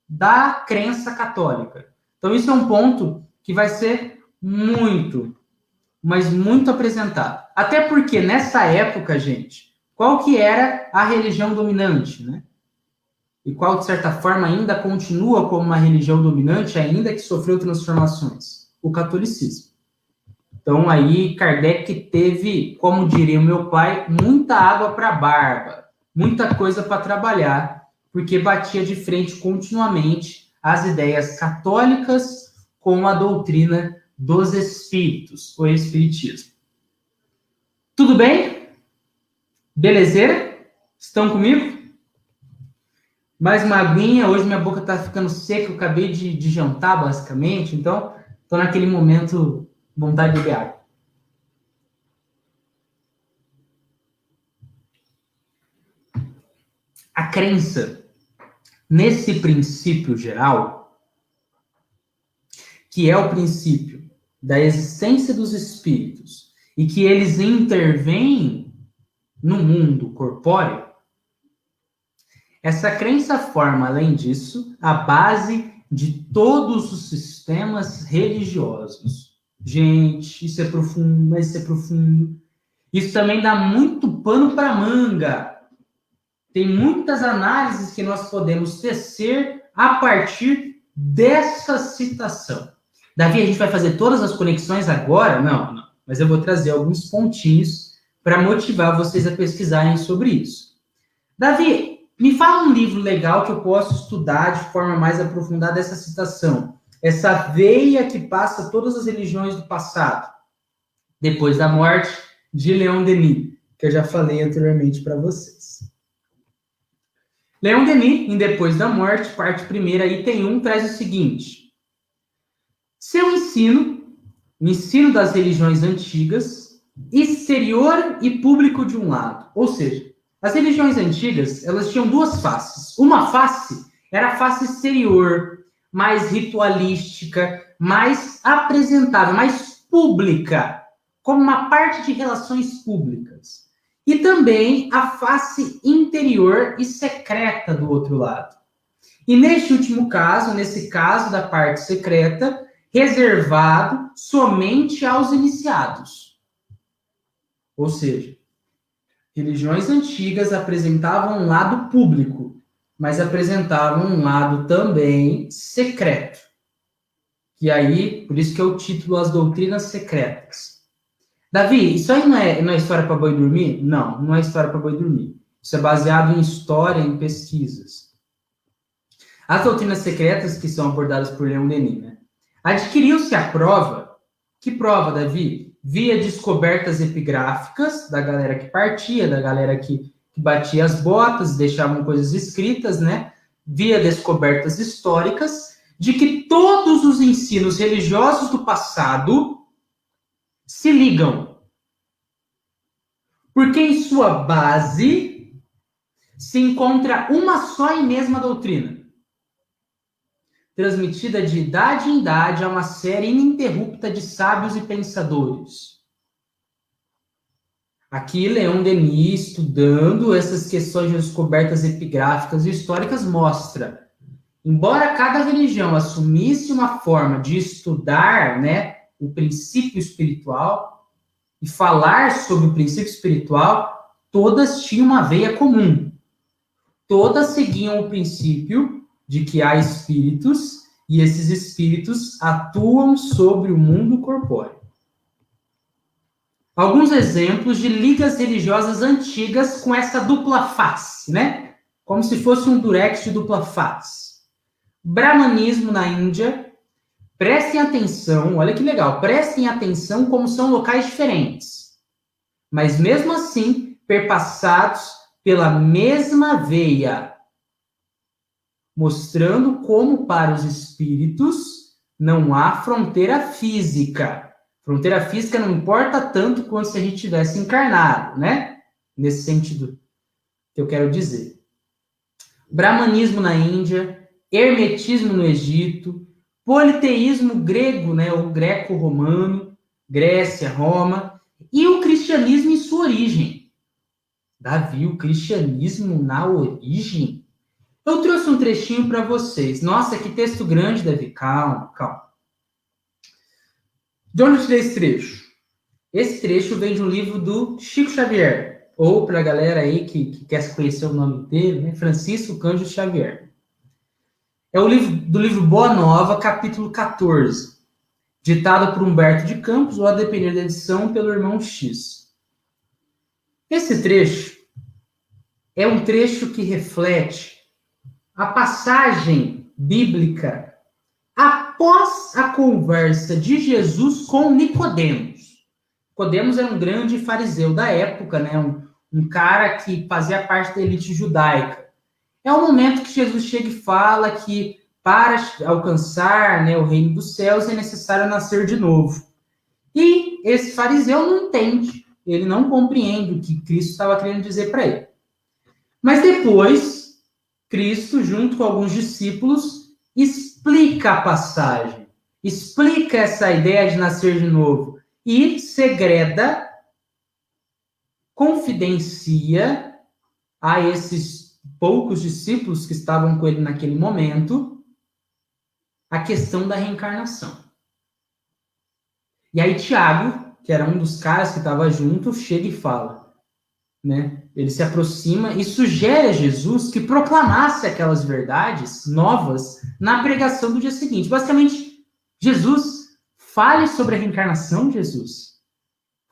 da crença católica. Então isso é um ponto que vai ser muito, mas muito apresentado. Até porque nessa época, gente, qual que era a religião dominante, né? E qual, de certa forma, ainda continua como uma religião dominante, ainda que sofreu transformações? O catolicismo. Então, aí, Kardec teve, como diria o meu pai, muita água para a barba, muita coisa para trabalhar, porque batia de frente continuamente às ideias católicas com a doutrina dos espíritos, o espiritismo. Tudo bem? Belezeira? Estão comigo? Mais uma aguinha, hoje minha boca está ficando seca, eu acabei de jantar, basicamente, então estou naquele momento, vontade de beber água. A crença nesse princípio geral, que é o princípio da existência dos espíritos e que eles intervêm no mundo corpóreo, essa crença forma, além disso, a base de todos os sistemas religiosos. Gente, isso é profundo, mas isso é profundo. Isso também dá muito pano para manga. Tem muitas análises que nós podemos tecer a partir dessa citação. Davi, a gente vai fazer todas as conexões agora? Não. Mas eu vou trazer alguns pontinhos para motivar vocês a pesquisarem sobre isso. Davi, me fala um livro legal que eu posso estudar de forma mais aprofundada essa citação. Essa veia que passa todas as religiões do passado. Depois da morte de Leon Denis, que eu já falei anteriormente para vocês. Leon Denis, em Depois da Morte, parte 1ª, item 1, traz o seguinte. Seu ensino, o ensino das religiões antigas, exterior e público de um lado. Ou seja, as religiões antigas, elas tinham duas faces. Uma face era a face exterior, mais ritualística, mais apresentável, mais pública, como uma parte de relações públicas. E também a face interior e secreta do outro lado. E neste último caso, nesse caso da parte secreta, reservado somente aos iniciados. Ou seja, religiões antigas apresentavam um lado público, mas apresentavam um lado também secreto. E aí, por isso que é o título As Doutrinas Secretas. Davi, isso aí não é história para boi dormir? Não é história para boi dormir. Isso é baseado em história, em pesquisas. As doutrinas secretas que são abordadas por Leon Denis, né? Adquiriu-se a prova. Que prova, Davi? Via descobertas epigráficas da galera que partia, da galera que batia as botas, deixavam coisas escritas, né? Via descobertas históricas de que todos os ensinos religiosos do passado se ligam. Porque em sua base se encontra uma só e mesma doutrina, transmitida de idade em idade a uma série ininterrupta de sábios e pensadores. Aqui, Leon Denis, estudando essas questões de descobertas epigráficas e históricas, mostra, embora cada religião assumisse uma forma de estudar, né, o princípio espiritual e falar sobre o princípio espiritual, todas tinham uma veia comum. Todas seguiam o princípio de que há espíritos e esses espíritos atuam sobre o mundo corpóreo. Alguns exemplos de ligas religiosas antigas com essa dupla face, né? Como se fosse um durex de dupla face. Brahmanismo na Índia. Prestem atenção, olha que legal, prestem atenção como são locais diferentes. Mas mesmo assim, perpassados pela mesma veia, mostrando como para os espíritos não há fronteira física. Fronteira física não importa tanto quanto se a gente tivesse encarnado, né? Nesse sentido que eu quero dizer. Brahmanismo na Índia, hermetismo no Egito, politeísmo grego, né? O greco-romano, Grécia, Roma, e o cristianismo em sua origem. Davi, o cristianismo na origem? Eu trouxe um trechinho para vocês. Nossa, que texto grande, Davi. Calma. De onde eu tirei esse trecho? Esse trecho vem de um livro do Chico Xavier, ou para a galera aí que quer conhecer o nome inteiro, né? Francisco Cândido Xavier. É o livro Boa Nova, capítulo 14, ditado por Humberto de Campos, ou a depender da edição, pelo irmão X. Esse trecho é um trecho que reflete a passagem bíblica após a conversa de Jesus com Nicodemos. Nicodemos era um grande fariseu da época, né? Um cara que fazia parte da elite judaica. É o momento que Jesus chega e fala que para alcançar, né, o reino dos céus é necessário nascer de novo. E esse fariseu não entende, ele não compreende o que Cristo estava querendo dizer para ele. Mas depois, Cristo, junto com alguns discípulos, explica a passagem, explica essa ideia de nascer de novo e segreda, confidencia a esses poucos discípulos que estavam com ele naquele momento a questão da reencarnação. E aí Tiago, que era um dos caras que estava junto, chega e fala, né? Ele se aproxima e sugere a Jesus que proclamasse aquelas verdades novas na pregação do dia seguinte. Basicamente, Jesus, fale sobre a reencarnação, Jesus.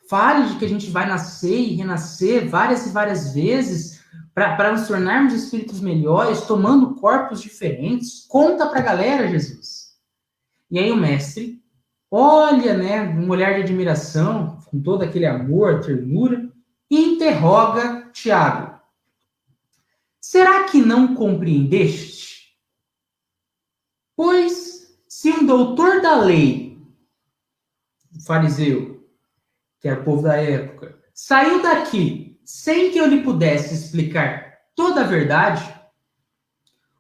Fale de que a gente vai nascer e renascer várias e várias vezes para nos tornarmos espíritos melhores, tomando corpos diferentes. Conta para a galera, Jesus. E aí o mestre olha, né, um olhar de admiração, com todo aquele amor, ternura, e interroga Tiago. Será que não compreendeste? Pois, se um doutor da lei, um fariseu, que era o povo da época, saiu daqui sem que eu lhe pudesse explicar toda a verdade,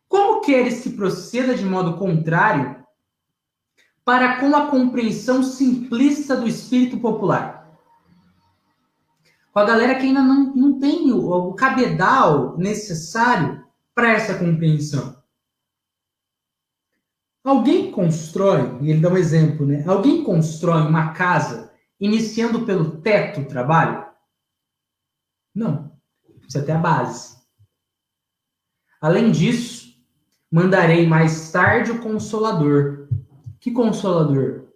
como queres que proceda de modo contrário para com a compreensão simplista do espírito popular? Com a galera que ainda não tem o cabedal necessário para essa compreensão. Alguém constrói, e ele dá um exemplo, né? Alguém constrói uma casa iniciando pelo teto o trabalho? Não. Precisa ter a base. Além disso, mandarei mais tarde o Consolador. Que Consolador?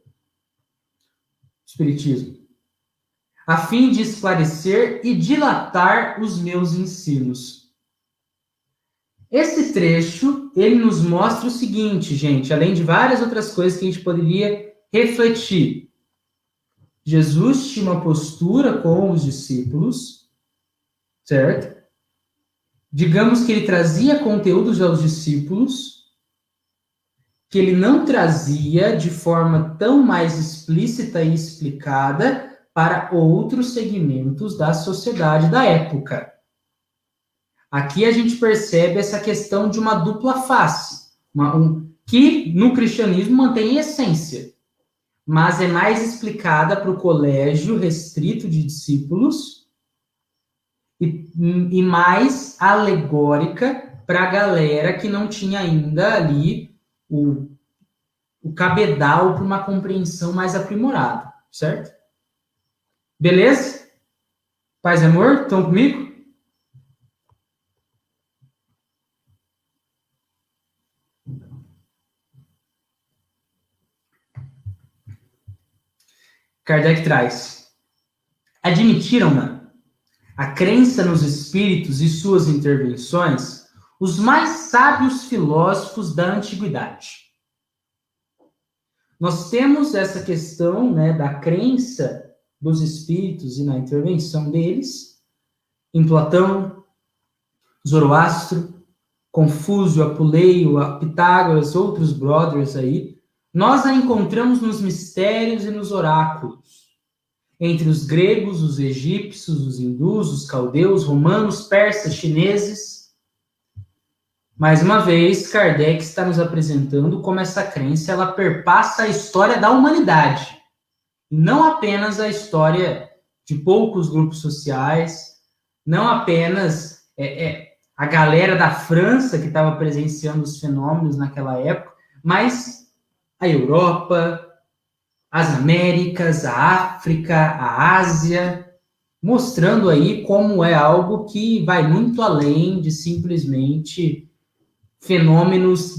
Espiritismo. A fim de esclarecer e dilatar os meus ensinos. Esse trecho, ele nos mostra o seguinte, gente, além de várias outras coisas que a gente poderia refletir. Jesus tinha uma postura com os discípulos, certo? Digamos que ele trazia conteúdos aos discípulos que ele não trazia de forma tão mais explícita e explicada para outros segmentos da sociedade da época. Aqui a gente percebe essa questão de uma dupla face, que no cristianismo mantém essência, mas é mais explicada para o colégio restrito de discípulos e mais alegórica para a galera que não tinha ainda ali o cabedal para uma compreensão mais aprimorada, certo? Beleza? Paz e amor, estão comigo? Kardec traz. Admitiram-na a crença nos espíritos e suas intervenções os mais sábios filósofos da antiguidade. Nós temos essa questão, né, da crença dos espíritos e na intervenção deles em Platão, Zoroastro, Confúcio, Apuleio, Pitágoras, outros brothers aí. Nós a encontramos nos mistérios e nos oráculos. Entre os gregos, os egípcios, os hindus, os caldeus, romanos, persas, chineses. Mais uma vez, Kardec está nos apresentando como essa crença ela perpassa a história da humanidade. Não apenas a história de poucos grupos sociais, não apenas a galera da França que estava presenciando os fenômenos naquela época, mas a Europa, as Américas, a África, a Ásia, mostrando aí como é algo que vai muito além de simplesmente fenômenos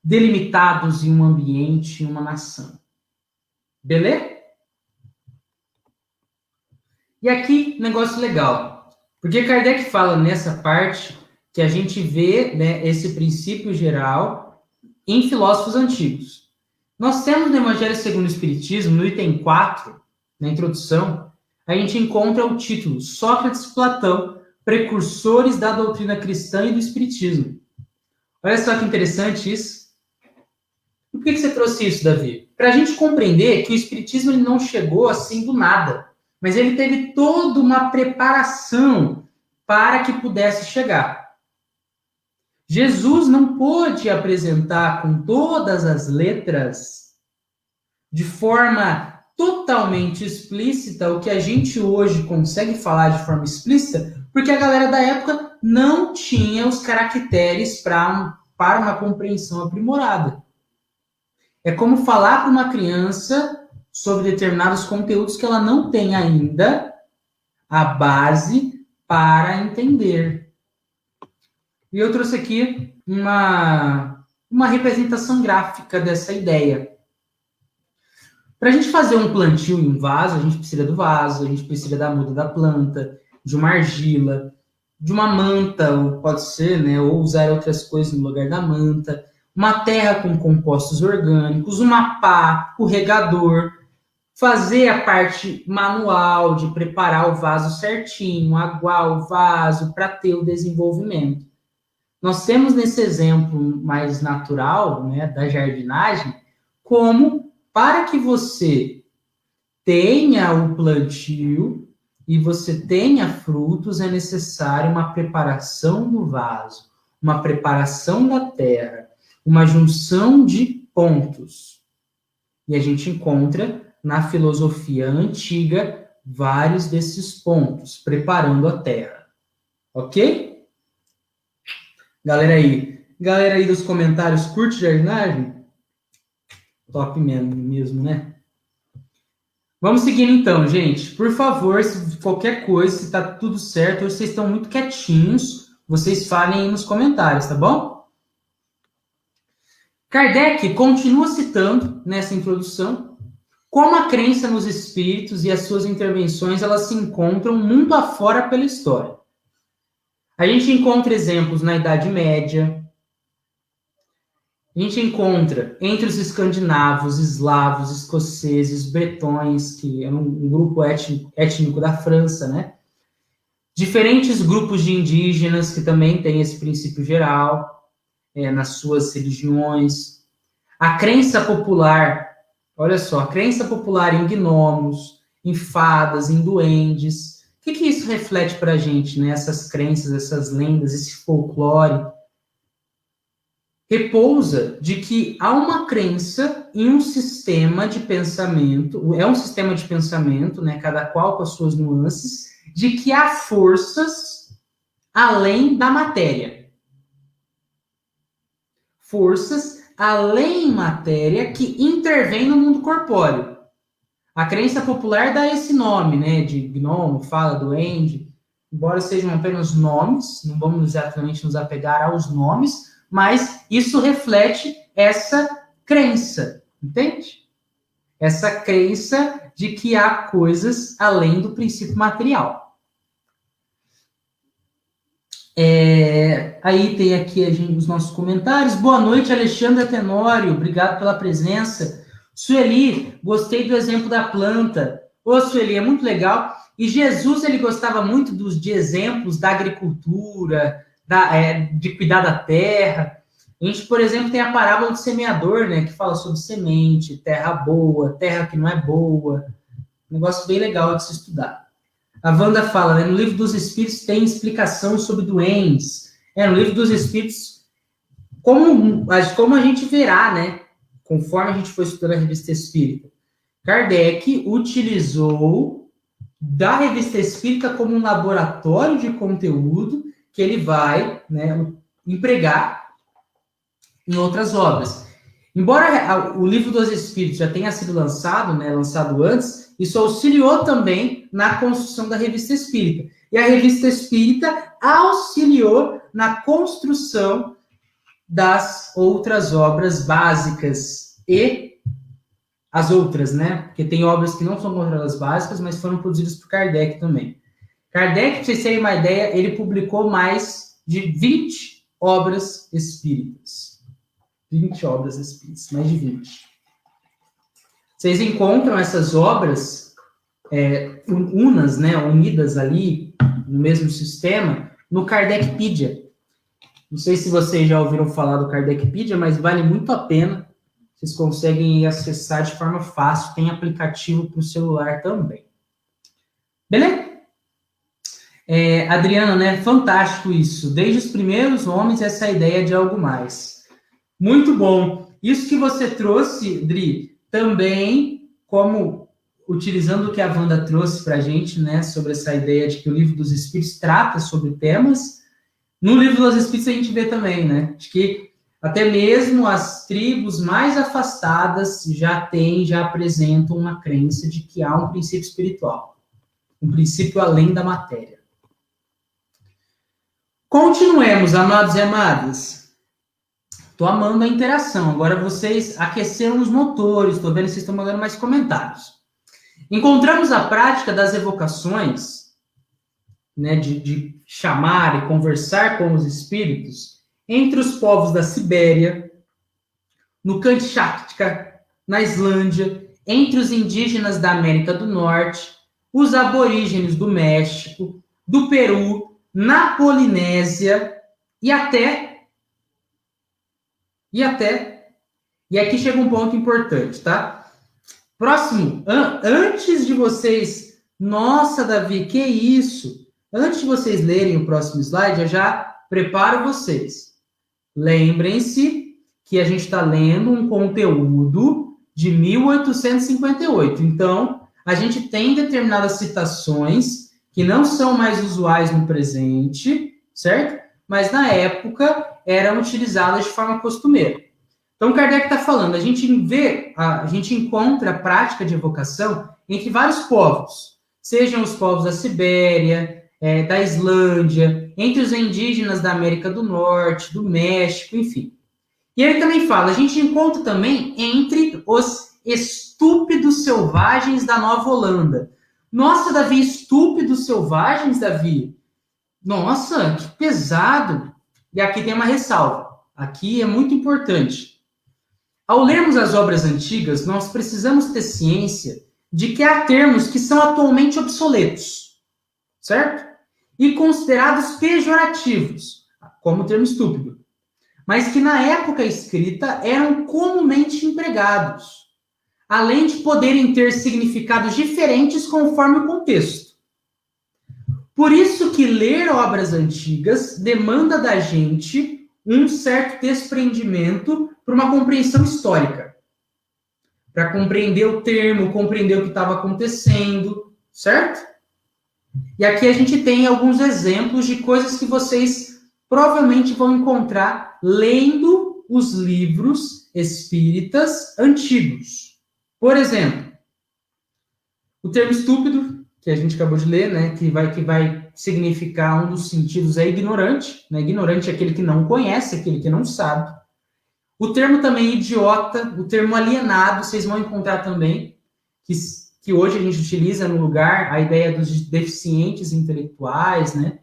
delimitados em um ambiente, em uma nação. Beleza? E aqui, negócio legal. Porque Kardec fala nessa parte que a gente vê, né, esse princípio geral em filósofos antigos. Nós temos no Evangelho segundo o Espiritismo, no item 4, na introdução, a gente encontra o título Sócrates e Platão, precursores da doutrina cristã e do Espiritismo. Olha só que interessante isso. Por que você trouxe isso, Davi? Para a gente compreender que o Espiritismo ele não chegou assim do nada, mas ele teve toda uma preparação para que pudesse chegar. Jesus não pôde apresentar com todas as letras, de forma totalmente explícita, o que a gente hoje consegue falar de forma explícita, porque a galera da época não tinha os caracteres para uma compreensão aprimorada. É como falar para uma criança sobre determinados conteúdos que ela não tem ainda a base para entender. E eu trouxe aqui uma representação gráfica dessa ideia. Para a gente fazer um plantio em um vaso, a gente precisa do vaso, a gente precisa da muda da planta, de uma argila, de uma manta, ou pode ser, né, ou usar outras coisas no lugar da manta, uma terra com compostos orgânicos, uma pá, o regador, fazer a parte manual de preparar o vaso certinho, aguar o vaso para ter o desenvolvimento. Nós temos nesse exemplo mais natural, né, da jardinagem, como para que você tenha o plantio e você tenha frutos, é necessário uma preparação do vaso, uma preparação da terra, uma junção de pontos. E a gente encontra na filosofia antiga vários desses pontos, preparando a terra. Ok? Galera aí dos comentários, curte jardinagem? Top mesmo, né? Vamos seguindo então, gente. Por favor, se qualquer coisa, se tá tudo certo, ou vocês estão muito quietinhos, vocês falem aí nos comentários, tá bom? Kardec continua citando nessa introdução como a crença nos espíritos e as suas intervenções elas se encontram mundo afora pela história. A gente encontra exemplos na Idade Média, a gente encontra entre os escandinavos, eslavos, escoceses, bretões, que é um grupo étnico da França, né? Diferentes grupos de indígenas que também têm esse princípio geral nas suas religiões. A crença popular, olha só, a crença popular em gnomos, em fadas, em duendes. O que isso reflete para a gente, né? Essas crenças, essas lendas, esse folclore? Repousa de que há uma crença em um sistema de pensamento, é um sistema de pensamento, né, cada qual com as suas nuances, de que há forças além da matéria. Forças além matéria que intervêm no mundo corpóreo. A crença popular dá esse nome, né, de gnomo, fala, duende, embora sejam apenas nomes, não vamos exatamente nos apegar aos nomes, mas isso reflete essa crença, entende? Essa crença de que há coisas além do princípio material. Aí tem aqui os nossos comentários. Boa noite, Alexandre Tenório. Obrigado pela presença. Sueli, gostei do exemplo da planta. Ô, Sueli, é muito legal. E Jesus, ele gostava muito de exemplos da agricultura, de cuidar da terra. A gente, por exemplo, tem a parábola do semeador, né, que fala sobre semente, terra boa, terra que não é boa. Um negócio bem legal de se estudar. A Wanda fala, né, no livro dos Espíritos tem explicação sobre duendes. No livro dos Espíritos, como a gente verá, né, conforme a gente for estudando a Revista Espírita, Kardec utilizou da Revista Espírita como um laboratório de conteúdo que ele vai, né, empregar em outras obras. Embora o Livro dos Espíritos já tenha sido lançado, né, lançado antes, isso auxiliou também na construção da Revista Espírita. E a Revista Espírita auxiliou na construção das outras obras básicas e as outras, né? Porque tem obras que não são consideradas básicas, mas foram produzidas por Kardec também. Kardec, para vocês terem uma ideia, ele publicou mais de 20 obras espíritas. 20 obras espíritas, mais de 20. Vocês encontram essas obras unidas ali no mesmo sistema, no Kardecpedia. Não sei se vocês já ouviram falar do Kardecpedia, mas vale muito a pena. Vocês conseguem acessar de forma fácil, tem aplicativo para o celular também. Beleza? Adriana, né? Fantástico isso. Desde os primeiros homens, essa ideia de algo mais. Muito bom. Isso que você trouxe, Dri, também, como utilizando o que a Wanda trouxe para a gente, né? Sobre essa ideia de que o Livro dos Espíritos trata sobre temas. No Livro dos Espíritos a gente vê também, né? De que até mesmo as tribos mais afastadas já apresentam uma crença de que há um princípio espiritual. Um princípio além da matéria. Continuemos, amados e amadas. Estou amando a interação. Agora vocês aqueceram os motores. Estou vendo que vocês estão mandando mais comentários. Encontramos a prática das evocações, né, de chamar e conversar com os espíritos entre os povos da Sibéria, no Kamchatka, na Islândia, entre os indígenas da América do Norte, os aborígenes do México, do Peru, na Polinésia e aqui chega um ponto importante, tá? Próximo, antes de vocês... Nossa, Davi, que isso? Antes de vocês lerem o próximo slide, eu já preparo vocês. Lembrem-se que a gente está lendo um conteúdo de 1858. Então, a gente tem determinadas citações que não são mais usuais no presente, certo? Mas na época eram utilizadas de forma costumeira. Então, Kardec está falando, a gente encontra a prática de evocação entre vários povos, sejam os povos da Sibéria, da Islândia, entre os indígenas da América do Norte, do México, enfim. E ele também fala, a gente encontra também entre os estúpidos selvagens da Nova Holanda. Nossa, Davi, estúpidos selvagens, Davi? Nossa, que pesado. E aqui tem uma ressalva. Aqui é muito importante. Ao lermos as obras antigas, nós precisamos ter ciência de que há termos que são atualmente obsoletos, certo? E considerados pejorativos, como o termo estúpido, mas que na época escrita eram comumente empregados, além de poderem ter significados diferentes conforme o contexto. Por isso que ler obras antigas demanda da gente um certo desprendimento para uma compreensão histórica, para compreender o termo, compreender o que estava acontecendo, certo? E aqui a gente tem alguns exemplos de coisas que vocês provavelmente vão encontrar lendo os livros espíritas antigos. Por exemplo, o termo estúpido, que a gente acabou de ler, né, que vai significar um dos sentidos é ignorante, né? Ignorante é aquele que não conhece, aquele que não sabe. O termo também idiota, o termo alienado, vocês vão encontrar também, que hoje a gente utiliza no lugar a ideia dos deficientes intelectuais, né?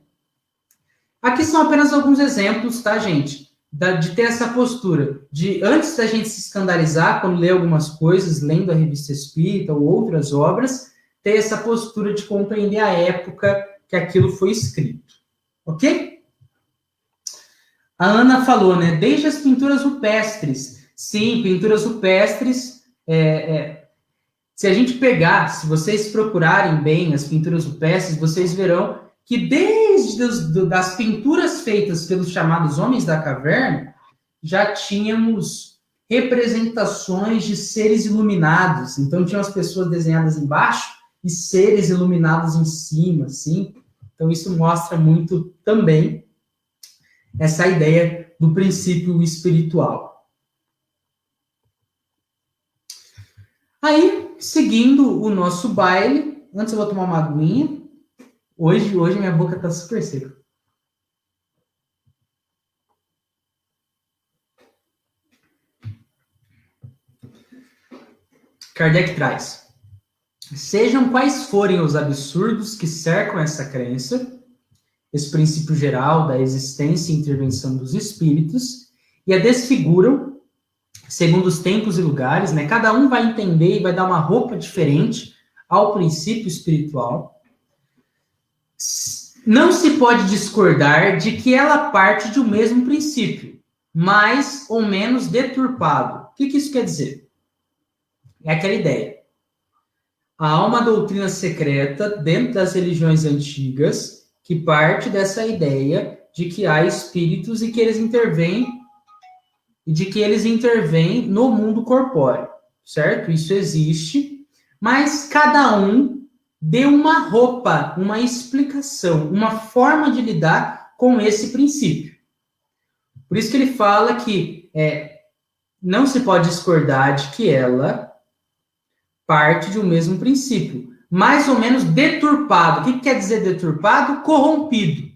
Aqui são apenas alguns exemplos, tá, gente? De ter essa postura, de antes da gente se escandalizar quando lê algumas coisas, lendo a Revista Espírita ou outras obras, ter essa postura de compreender a época que aquilo foi escrito. Ok? A Ana falou, né? Desde as pinturas rupestres. Sim, pinturas rupestres. Se a gente pegar, se vocês procurarem bem as pinturas rupestres, vocês verão que desde das pinturas feitas pelos chamados homens da caverna, já tínhamos representações de seres iluminados. Então, tinham as pessoas desenhadas embaixo e seres iluminados em cima, assim. Então, isso mostra muito também essa ideia do princípio espiritual. Aí, seguindo o nosso baile, antes eu vou tomar uma aguinha. Hoje minha boca está super seca. Kardec traz: sejam quais forem os absurdos que cercam essa crença, esse princípio geral da existência e intervenção dos espíritos, e a desfiguram segundo os tempos e lugares, né? Cada um vai entender e vai dar uma roupa diferente ao princípio espiritual. Não se pode discordar de que ela parte de um mesmo princípio, mais ou menos deturpado. O que isso quer dizer? É aquela ideia. Há uma doutrina secreta dentro das religiões antigas que parte dessa ideia de que há espíritos e que eles intervêm no mundo corpóreo, certo? Isso existe, mas cada um deu uma roupa, uma explicação, uma forma de lidar com esse princípio. Por isso que ele fala que não se pode discordar de que ela parte de um mesmo princípio, mais ou menos deturpado. O que quer dizer deturpado? Corrompido.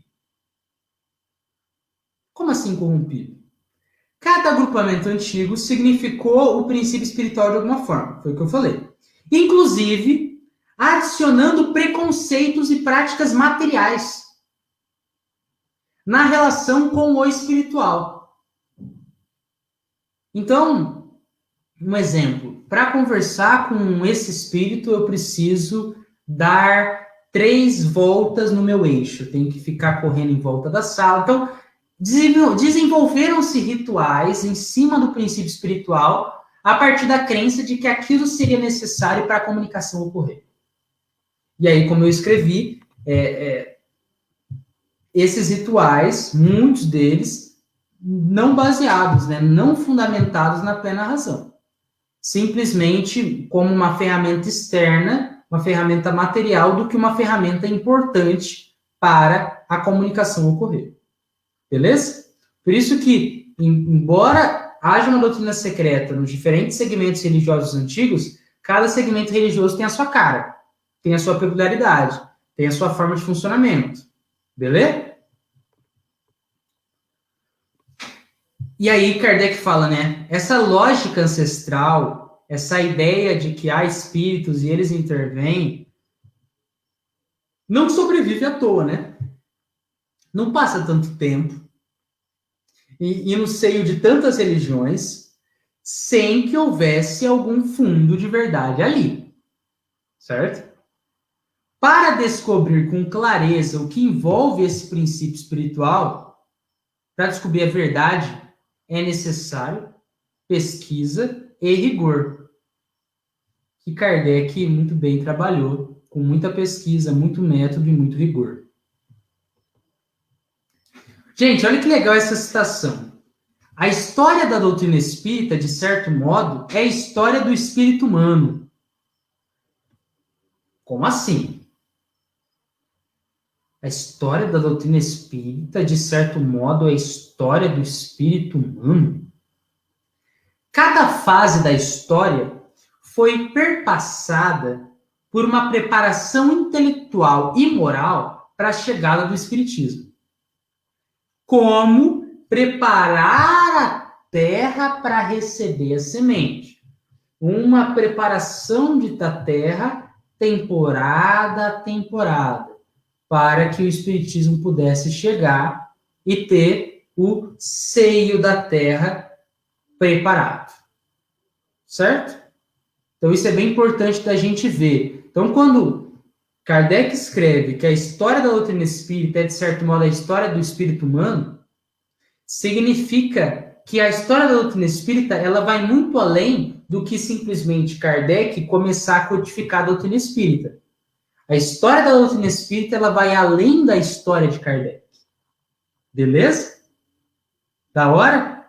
Como assim corrompido? Cada agrupamento antigo significou o princípio espiritual de alguma forma, foi o que eu falei. Inclusive, adicionando preconceitos e práticas materiais na relação com o espiritual. Então, um exemplo, para conversar com esse espírito, eu preciso dar 3 voltas no meu eixo, eu tenho que ficar correndo em volta da sala. Então, desenvolveram-se rituais em cima do princípio espiritual a partir da crença de que aquilo seria necessário para a comunicação ocorrer. E aí, como eu escrevi, esses rituais, muitos deles, não baseados, né, não fundamentados na plena razão. Simplesmente como uma ferramenta externa, uma ferramenta material, do que uma ferramenta importante para a comunicação ocorrer. Beleza? Por isso que, embora haja uma doutrina secreta nos diferentes segmentos religiosos antigos, cada segmento religioso tem a sua cara, tem a sua peculiaridade, tem a sua forma de funcionamento. Beleza? E aí Kardec fala, né? Essa lógica ancestral, essa ideia de que há espíritos e eles intervêm, não sobrevive à toa, né? Não passa tanto tempo e no seio de tantas religiões sem que houvesse algum fundo de verdade ali, certo? Para descobrir com clareza o que envolve esse princípio espiritual, para descobrir a verdade, é necessário pesquisa e rigor, que Kardec muito bem trabalhou, com muita pesquisa, muito método e muito rigor. Gente, olha que legal essa citação. A história da doutrina espírita, de certo modo, é a história do espírito humano. Como assim? A história da doutrina espírita, de certo modo, é a história do espírito humano? Cada fase da história foi perpassada por uma preparação intelectual e moral para a chegada do espiritismo. Como preparar a terra para receber a semente. Uma preparação da terra, temporada a temporada, para que o espiritismo pudesse chegar e ter o seio da terra preparado. Certo? Então, isso é bem importante da gente ver. Então, quando Kardec escreve que a história da doutrina espírita é, de certo modo, a história do espírito humano, significa que a história da doutrina espírita ela vai muito além do que simplesmente Kardec começar a codificar a doutrina espírita. A história da doutrina espírita ela vai além da história de Kardec. Beleza? Da hora?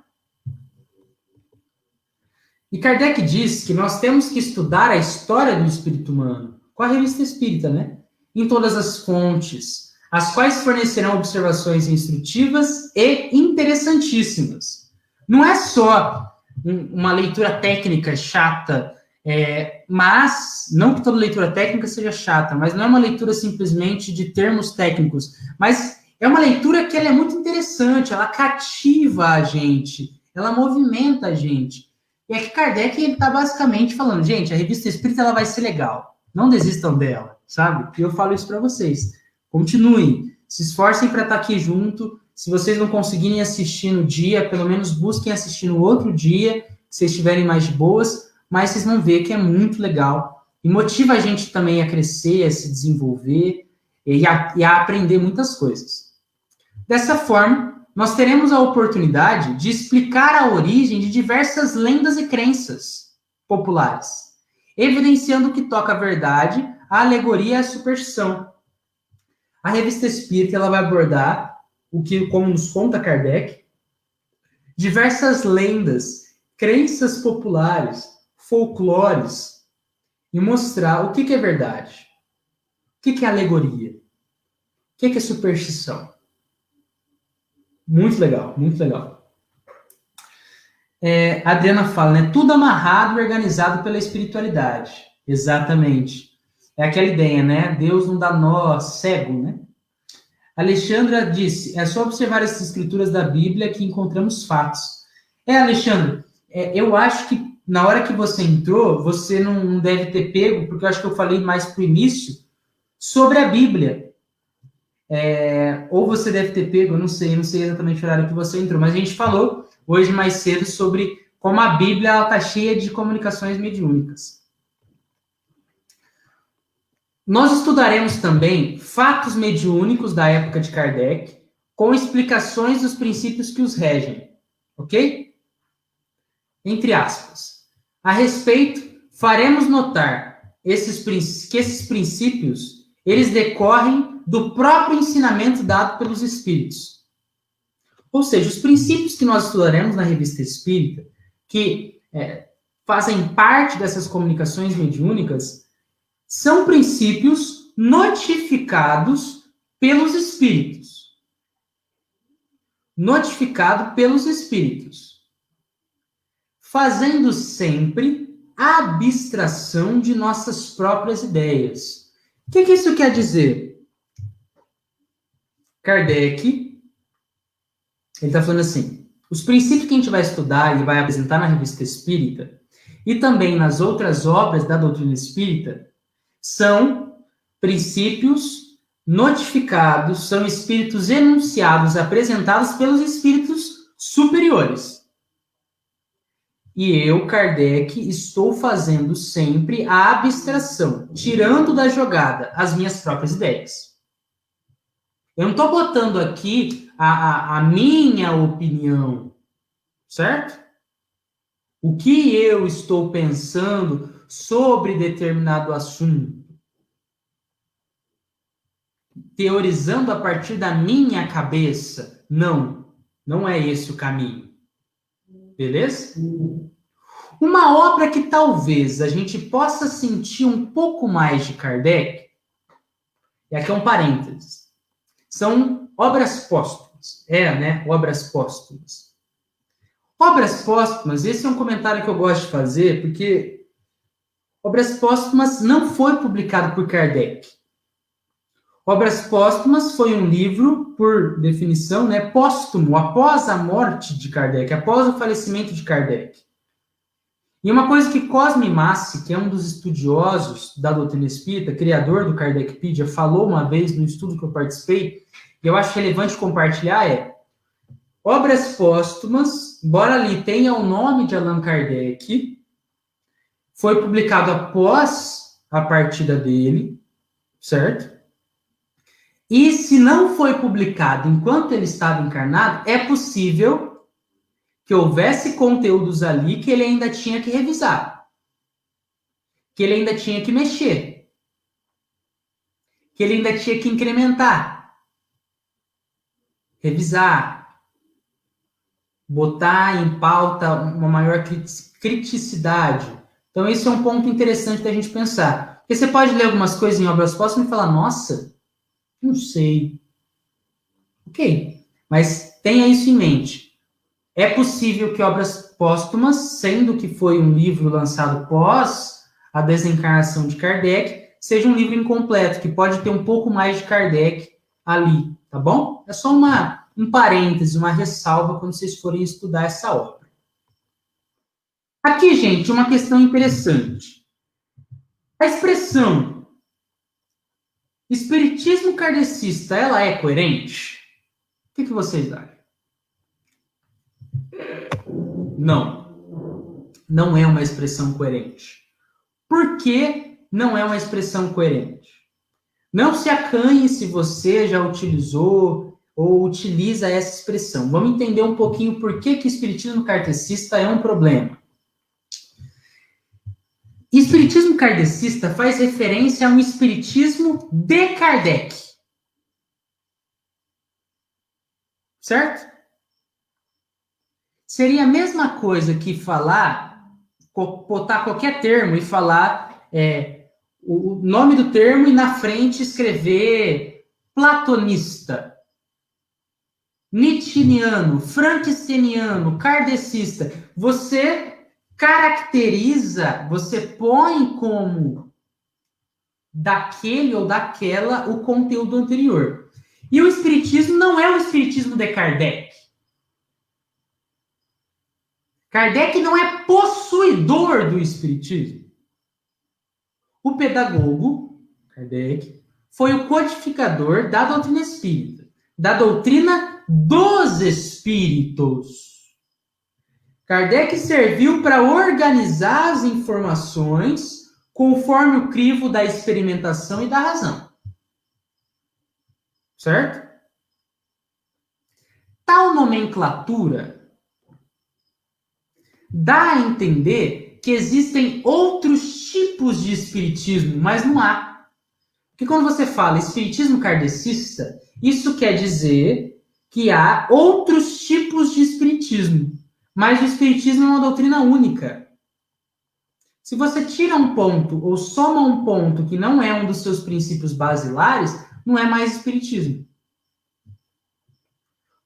E Kardec diz que nós temos que estudar a história do espírito humano com a revista espírita, né? Em todas as fontes, as quais fornecerão observações instrutivas e interessantíssimas. Não é só uma leitura técnica chata, mas, não que toda leitura técnica seja chata, mas não é uma leitura simplesmente de termos técnicos, mas é uma leitura que ela é muito interessante, ela cativa a gente, ela movimenta a gente. E aqui Kardec está basicamente falando, gente, a revista espírita ela vai ser legal, não desistam dela, sabe? E eu falo isso para vocês. Continuem. se esforcem para estar aqui junto. Se vocês não conseguirem assistir no dia, pelo menos busquem assistir no outro dia, se vocês estiverem mais de boas, mas vocês vão ver que é muito legal. E motiva a gente também a crescer, a se desenvolver e a aprender muitas coisas. Dessa forma, nós teremos a oportunidade de explicar a origem de diversas lendas e crenças populares, evidenciando o que toca à verdade, a alegoria e a superstição. A Revista Espírita ela vai abordar o que, como nos conta Kardec, diversas lendas, crenças populares, folclores, e mostrar o que é verdade, o que é alegoria, o que é superstição. Muito legal, muito legal. A Adriana fala, né? Tudo amarrado e organizado pela espiritualidade. Exatamente. É aquela ideia, né? Deus não dá nó cego, né? Alexandra disse, é só observar essas escrituras da Bíblia que encontramos fatos. Alexandra, eu acho que na hora que você entrou, você não deve ter pego, porque eu acho que eu falei mais pro início, sobre a Bíblia. Ou você deve ter pego, eu não sei exatamente o horário que você entrou, mas a gente falou hoje mais cedo sobre como a Bíblia está cheia de comunicações mediúnicas. Nós estudaremos também fatos mediúnicos da época de Kardec, com explicações dos princípios que os regem, ok? Entre aspas. A respeito, faremos notar que esses princípios, eles decorrem do próprio ensinamento dado pelos espíritos. Ou seja, os princípios que nós estudaremos na Revista Espírita, que fazem parte dessas comunicações mediúnicas, são princípios notificados pelos espíritos. Notificado pelos espíritos. Fazendo sempre a abstração de nossas próprias ideias. O que isso quer dizer? Kardec, ele está falando assim, os princípios que a gente vai estudar e vai apresentar na Revista Espírita e também nas outras obras da doutrina espírita são princípios notificados, são espíritos enunciados, apresentados pelos espíritos superiores. E eu, Kardec, estou fazendo sempre a abstração, tirando da jogada as minhas próprias ideias. Eu não estou botando aqui a minha opinião, certo? O que eu estou pensando sobre determinado assunto. Teorizando a partir da minha cabeça. Não é esse o caminho. Beleza? Uma obra que talvez a gente possa sentir um pouco mais de Kardec, e aqui é um parênteses, são obras póstumas. Obras póstumas. Obras póstumas, esse é um comentário que eu gosto de fazer, porque Obras Póstumas não foi publicado por Kardec. Obras Póstumas foi um livro, por definição, póstumo, após a morte de Kardec, após o falecimento de Kardec. E uma coisa que Cosme Massi, que é um dos estudiosos da doutrina espírita, criador do Kardecpedia, falou uma vez no estudo que eu participei, e eu acho relevante compartilhar, Obras Póstumas, embora ali tenha o nome de Allan Kardec, foi publicado após a partida dele, certo? E se não foi publicado enquanto ele estava encarnado, é possível que houvesse conteúdos ali que ele ainda tinha que revisar, que ele ainda tinha que mexer, que ele ainda tinha que incrementar, revisar, botar em pauta uma maior criticidade. Então, esse é um ponto interessante da gente pensar. Porque você pode ler algumas coisas em Obras Póstumas e falar, nossa, não sei. Ok, mas tenha isso em mente. É possível que Obras Póstumas, sendo que foi um livro lançado pós a desencarnação de Kardec, seja um livro incompleto, que pode ter um pouco mais de Kardec ali, tá bom? É só um parêntese, uma ressalva quando vocês forem estudar essa obra. Aqui, gente, uma questão interessante. A expressão Espiritismo kardecista, ela é coerente? O que vocês acham? Não. Não é uma expressão coerente. Por que não é uma expressão coerente? Não se acanhe se você já utilizou ou utiliza essa expressão. Vamos entender um pouquinho por que o espiritismo kardecista é um problema. Espiritismo kardecista faz referência a um espiritismo de Kardec. Certo? Seria a mesma coisa que falar, botar qualquer termo e falar o nome do termo e na frente escrever platonista, nietzscheano, franksteniano, kardecista. Você caracteriza, você põe como daquele ou daquela o conteúdo anterior. E o espiritismo não é o espiritismo de Kardec. Kardec não é possuidor do espiritismo. O pedagogo, Kardec, foi o codificador da doutrina espírita, da doutrina dos espíritos. Kardec serviu para organizar as informações conforme o crivo da experimentação e da razão. Certo? Tal nomenclatura dá a entender que existem outros tipos de espiritismo, mas não há. Porque quando você fala espiritismo kardecista, isso quer dizer que há outros tipos de espiritismo, mas o espiritismo é uma doutrina única. Se você tira um ponto ou soma um ponto que não é um dos seus princípios basilares, não é mais espiritismo.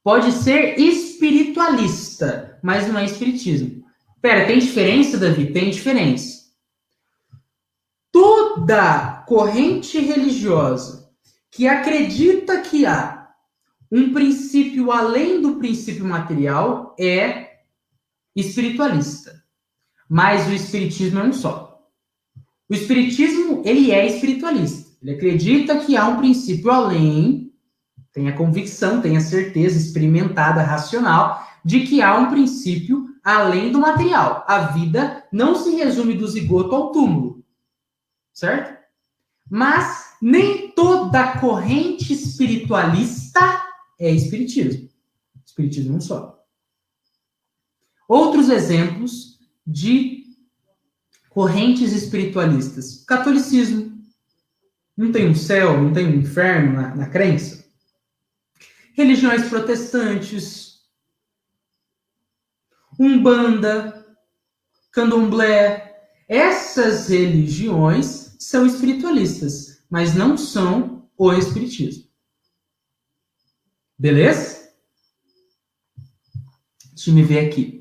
Pode ser espiritualista, mas não é espiritismo. Pera, tem diferença, Davi? Tem diferença. Toda corrente religiosa que acredita que há um princípio além do princípio material é espiritualista. Mas o espiritismo é um só. O espiritismo, ele é espiritualista. Ele acredita que há um princípio além, tem a convicção, tem a certeza experimentada, racional, de que há um princípio além do material. A vida não se resume do zigoto ao túmulo, certo? Mas nem toda corrente espiritualista é espiritismo. Espiritismo é um só. Outros exemplos de correntes espiritualistas. Catolicismo. Não tem um céu, não tem um inferno na crença. Religiões protestantes. Umbanda. Candomblé. Essas religiões são espiritualistas, mas não são o espiritismo. Beleza? Deixa eu me ver aqui.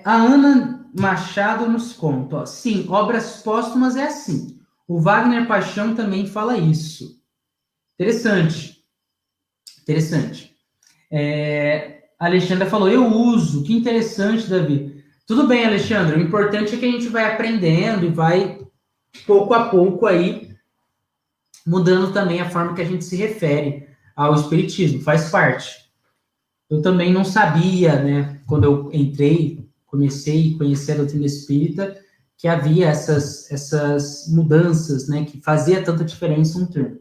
A Ana Machado nos conta. Ó, sim, obras póstumas é assim. O Wagner Paixão também fala isso. Interessante. Interessante. A Alexandra falou, eu uso. Que interessante, Davi. Tudo bem, Alexandre. O importante é que a gente vai aprendendo e vai, pouco a pouco, aí, mudando também a forma que a gente se refere ao espiritismo. Faz parte. Eu também não sabia, né, quando eu entrei, comecei a conhecer a doutrina espírita, que havia essas mudanças, né, que fazia tanta diferença um termo.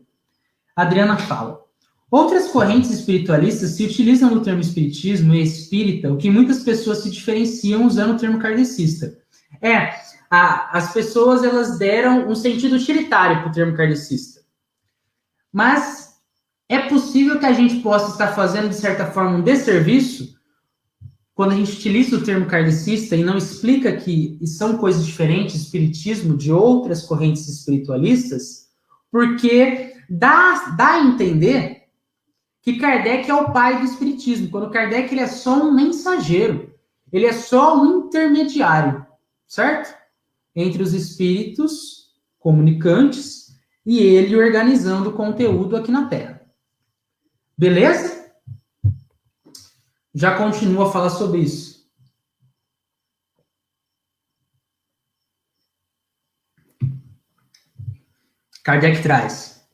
A Adriana fala, outras correntes espiritualistas se utilizam no termo espiritismo e espírita, o que muitas pessoas se diferenciam usando o termo kardecista. As pessoas, elas deram um sentido utilitário para o termo kardecista. Mas é possível que a gente possa estar fazendo, de certa forma, um desserviço quando a gente utiliza o termo kardecista e não explica que são coisas diferentes, espiritismo, de outras correntes espiritualistas, porque dá a entender que Kardec é o pai do espiritismo, quando Kardec ele é só um mensageiro, ele é só um intermediário, certo? Entre os espíritos comunicantes e ele organizando o conteúdo aqui na Terra. Beleza? Já continuo a falar sobre isso. Kardec traz: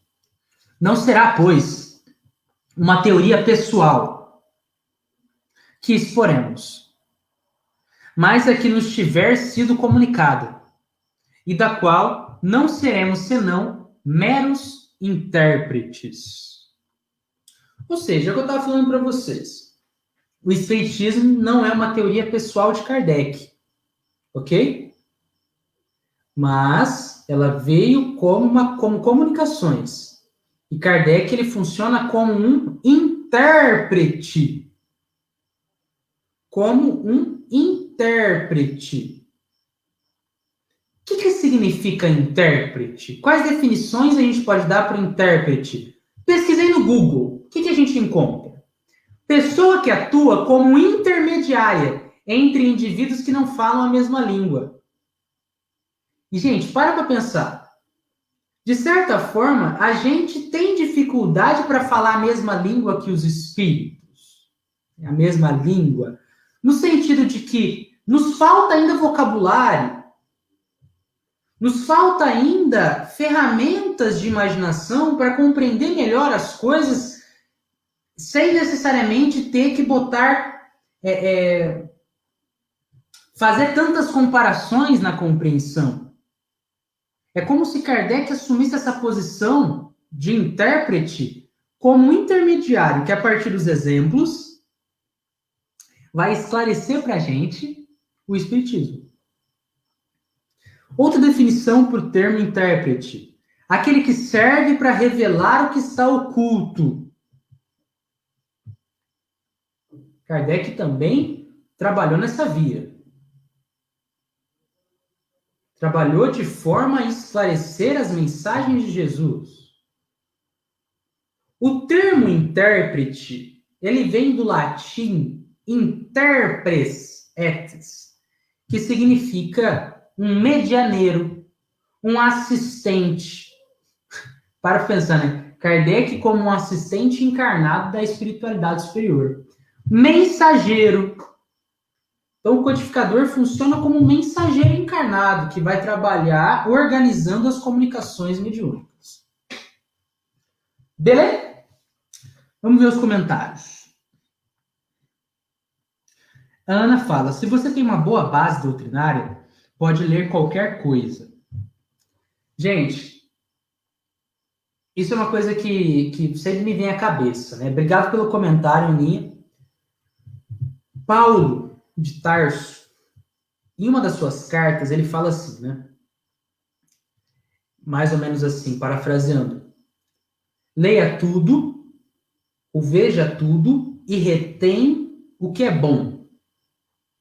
não será, pois, uma teoria pessoal que exporemos, mas a que nos tiver sido comunicada, e da qual não seremos senão meros intérpretes. Ou seja, é o que eu estava falando para vocês. O espiritismo não é uma teoria pessoal de Kardec, ok? Mas ela veio como comunicações. E Kardec ele funciona como um intérprete. Como um intérprete. O que significa intérprete? Quais definições a gente pode dar para o intérprete? Pesquisei no Google. O que a gente encontra? Pessoa que atua como intermediária entre indivíduos que não falam a mesma língua. E, gente, para pensar. De certa forma, a gente tem dificuldade para falar a mesma língua que os espíritos. A mesma língua. No sentido de que nos falta ainda vocabulário. Nos falta ainda ferramentas de imaginação para compreender melhor as coisas sem necessariamente ter que fazer tantas comparações na compreensão. É como se Kardec assumisse essa posição de intérprete como um intermediário que, a partir dos exemplos, vai esclarecer para a gente o espiritismo. Outra definição para o termo intérprete: aquele que serve para revelar o que está oculto. Kardec também trabalhou nessa via. Trabalhou de forma a esclarecer as mensagens de Jesus. O termo intérprete, ele vem do latim interpres etes, que significa um medianeiro, um assistente. Para pensar, né? Kardec como um assistente encarnado da espiritualidade superior. Mensageiro. Então, o codificador funciona como um mensageiro encarnado que vai trabalhar organizando as comunicações mediúnicas. Beleza? Vamos ver os comentários. A Ana fala: se você tem uma boa base doutrinária, pode ler qualquer coisa. Gente, isso é uma coisa que sempre me vem à cabeça, né? Obrigado pelo comentário, Aninha. Paulo de Tarso, em uma das suas cartas, ele fala assim, né? Mais ou menos assim, parafraseando: leia tudo, ou veja tudo e retém o que é bom.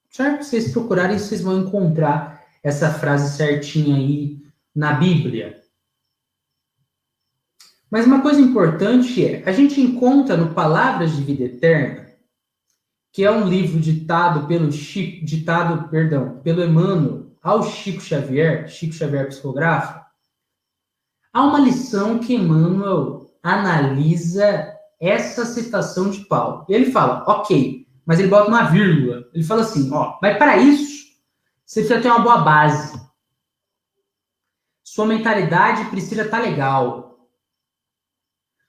Certo? Se vocês procurarem, vocês vão encontrar essa frase certinha aí na Bíblia. Mas uma coisa importante a gente encontra no Palavras de Vida Eterna, que é um livro ditado pelo Emmanuel ao Chico Xavier psicografa. Há uma lição que Emmanuel analisa essa citação de Paulo. E ele fala, ok, mas ele bota uma vírgula. Ele fala assim, mas para isso, você precisa ter uma boa base. Sua mentalidade precisa estar legal.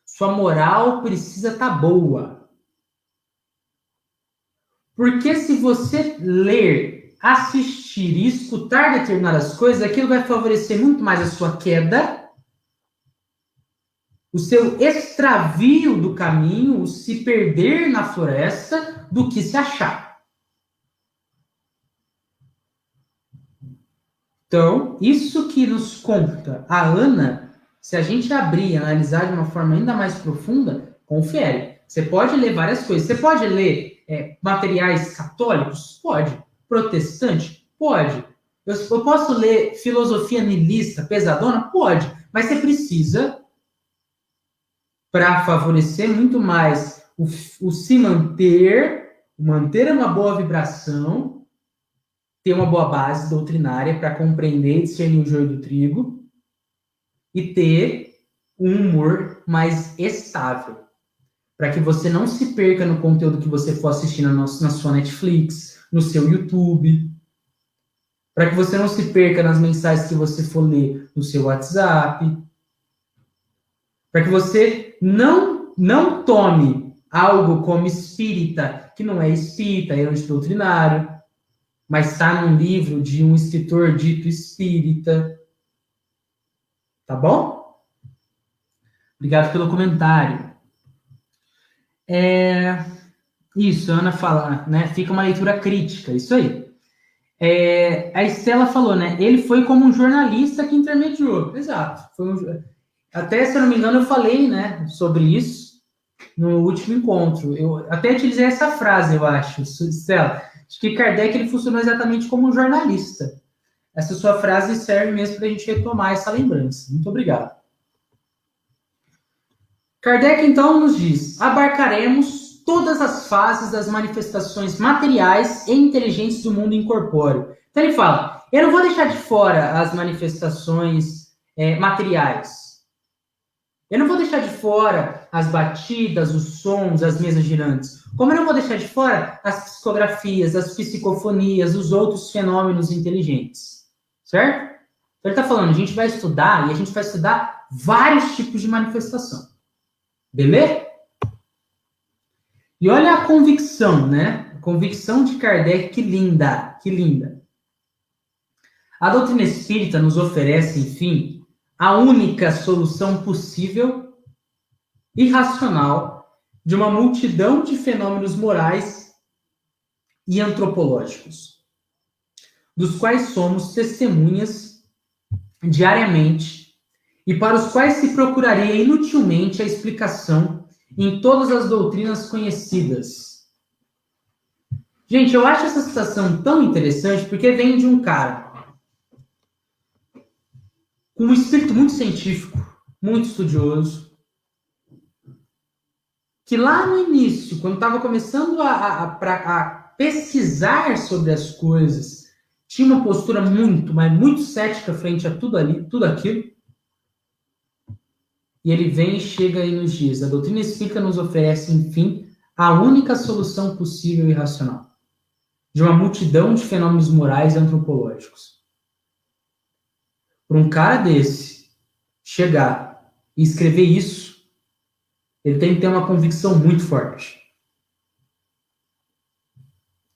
Sua moral precisa estar boa. Porque se você ler, assistir e escutar determinadas coisas, aquilo vai favorecer muito mais a sua queda, o seu extravio do caminho, o se perder na floresta, do que se achar. Então, isso que nos conta a Ana, se a gente abrir e analisar de uma forma ainda mais profunda, confere. Você pode ler várias coisas. Você pode ler materiais católicos? Pode. Protestante? Pode. Eu posso ler filosofia niilista, pesadona? Pode. Mas você precisa, para favorecer muito mais o se manter uma boa vibração, ter uma boa base doutrinária para compreender e discernir o joio do trigo e ter um humor mais estável, para que você não se perca no conteúdo que você for assistindo na sua Netflix, no seu YouTube, para que você não se perca nas mensagens que você for ler no seu WhatsApp, Para que você não tome algo como espírita, que não é espírita, é antidoutrinário, mas está num livro de um escritor dito espírita. Tá bom? Obrigado pelo comentário. Isso, a Ana fala, né? Fica uma leitura crítica, isso aí. A Estela falou, né? Ele foi como um jornalista que intermediou. Exato. Até, se eu não me engano, eu falei, né, sobre isso no último encontro. Eu até utilizei essa frase, eu acho, Estela. Acho que Kardec ele funcionou exatamente como um jornalista. Essa sua frase serve mesmo para a gente retomar essa lembrança. Muito obrigado. Kardec, então, nos diz: abarcaremos todas as fases das manifestações materiais e inteligentes do mundo incorpóreo. Então, ele fala: eu não vou deixar de fora as manifestações materiais. Eu não vou deixar de fora as batidas, os sons, as mesas girantes. Como eu não vou deixar de fora as psicografias, as psicofonias, os outros fenômenos inteligentes. Certo? Então, ele está falando: a gente vai estudar, e a gente vai estudar vários tipos de manifestação. Beleza? E olha a convicção, né? A convicção de Kardec, que linda, que linda. A doutrina espírita nos oferece, enfim, a única solução possível e racional de uma multidão de fenômenos morais e antropológicos, dos quais somos testemunhas diariamente e para os quais se procuraria inutilmente a explicação em todas as doutrinas conhecidas. Gente, eu acho essa citação tão interessante porque vem de um cara com um espírito muito científico, muito estudioso, que lá no início, quando estava começando a pesquisar sobre as coisas, tinha uma postura muito, mas muito cética frente a tudo ali, tudo aquilo. E ele vem e chega e nos diz: a doutrina espírita nos oferece, enfim, a única solução possível e racional de uma multidão de fenômenos morais e antropológicos. Para um cara desse chegar e escrever isso, ele tem que ter uma convicção muito forte.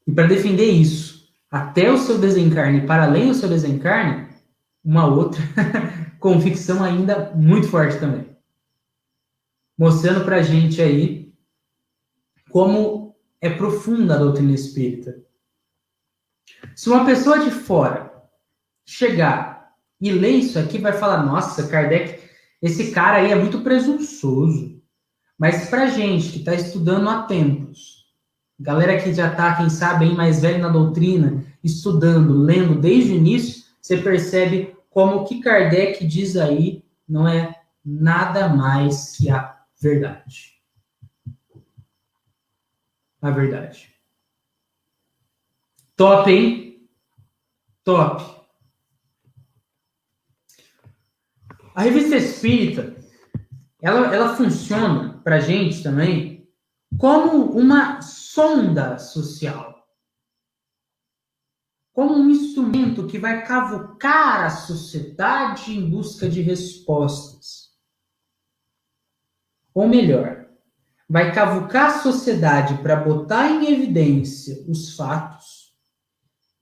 E para defender isso, até o seu desencarne, para além do seu desencarne, uma outra convicção ainda muito forte também. Mostrando para a gente aí como é profunda a doutrina espírita. Se uma pessoa de fora chegar e ler isso aqui, vai falar: nossa, Kardec, esse cara aí é muito presunçoso. Mas para gente que está estudando há tempos, galera que já está, quem sabe, bem mais velho na doutrina, estudando, lendo desde o início, você percebe como o que Kardec diz aí não é nada mais que a verdade. A verdade. Top, hein? Top. A Revista Espírita, ela funciona para a gente também como uma sonda social. Como um instrumento que vai cavucar a sociedade em busca de respostas. Ou melhor, vai cavucar a sociedade para botar em evidência os fatos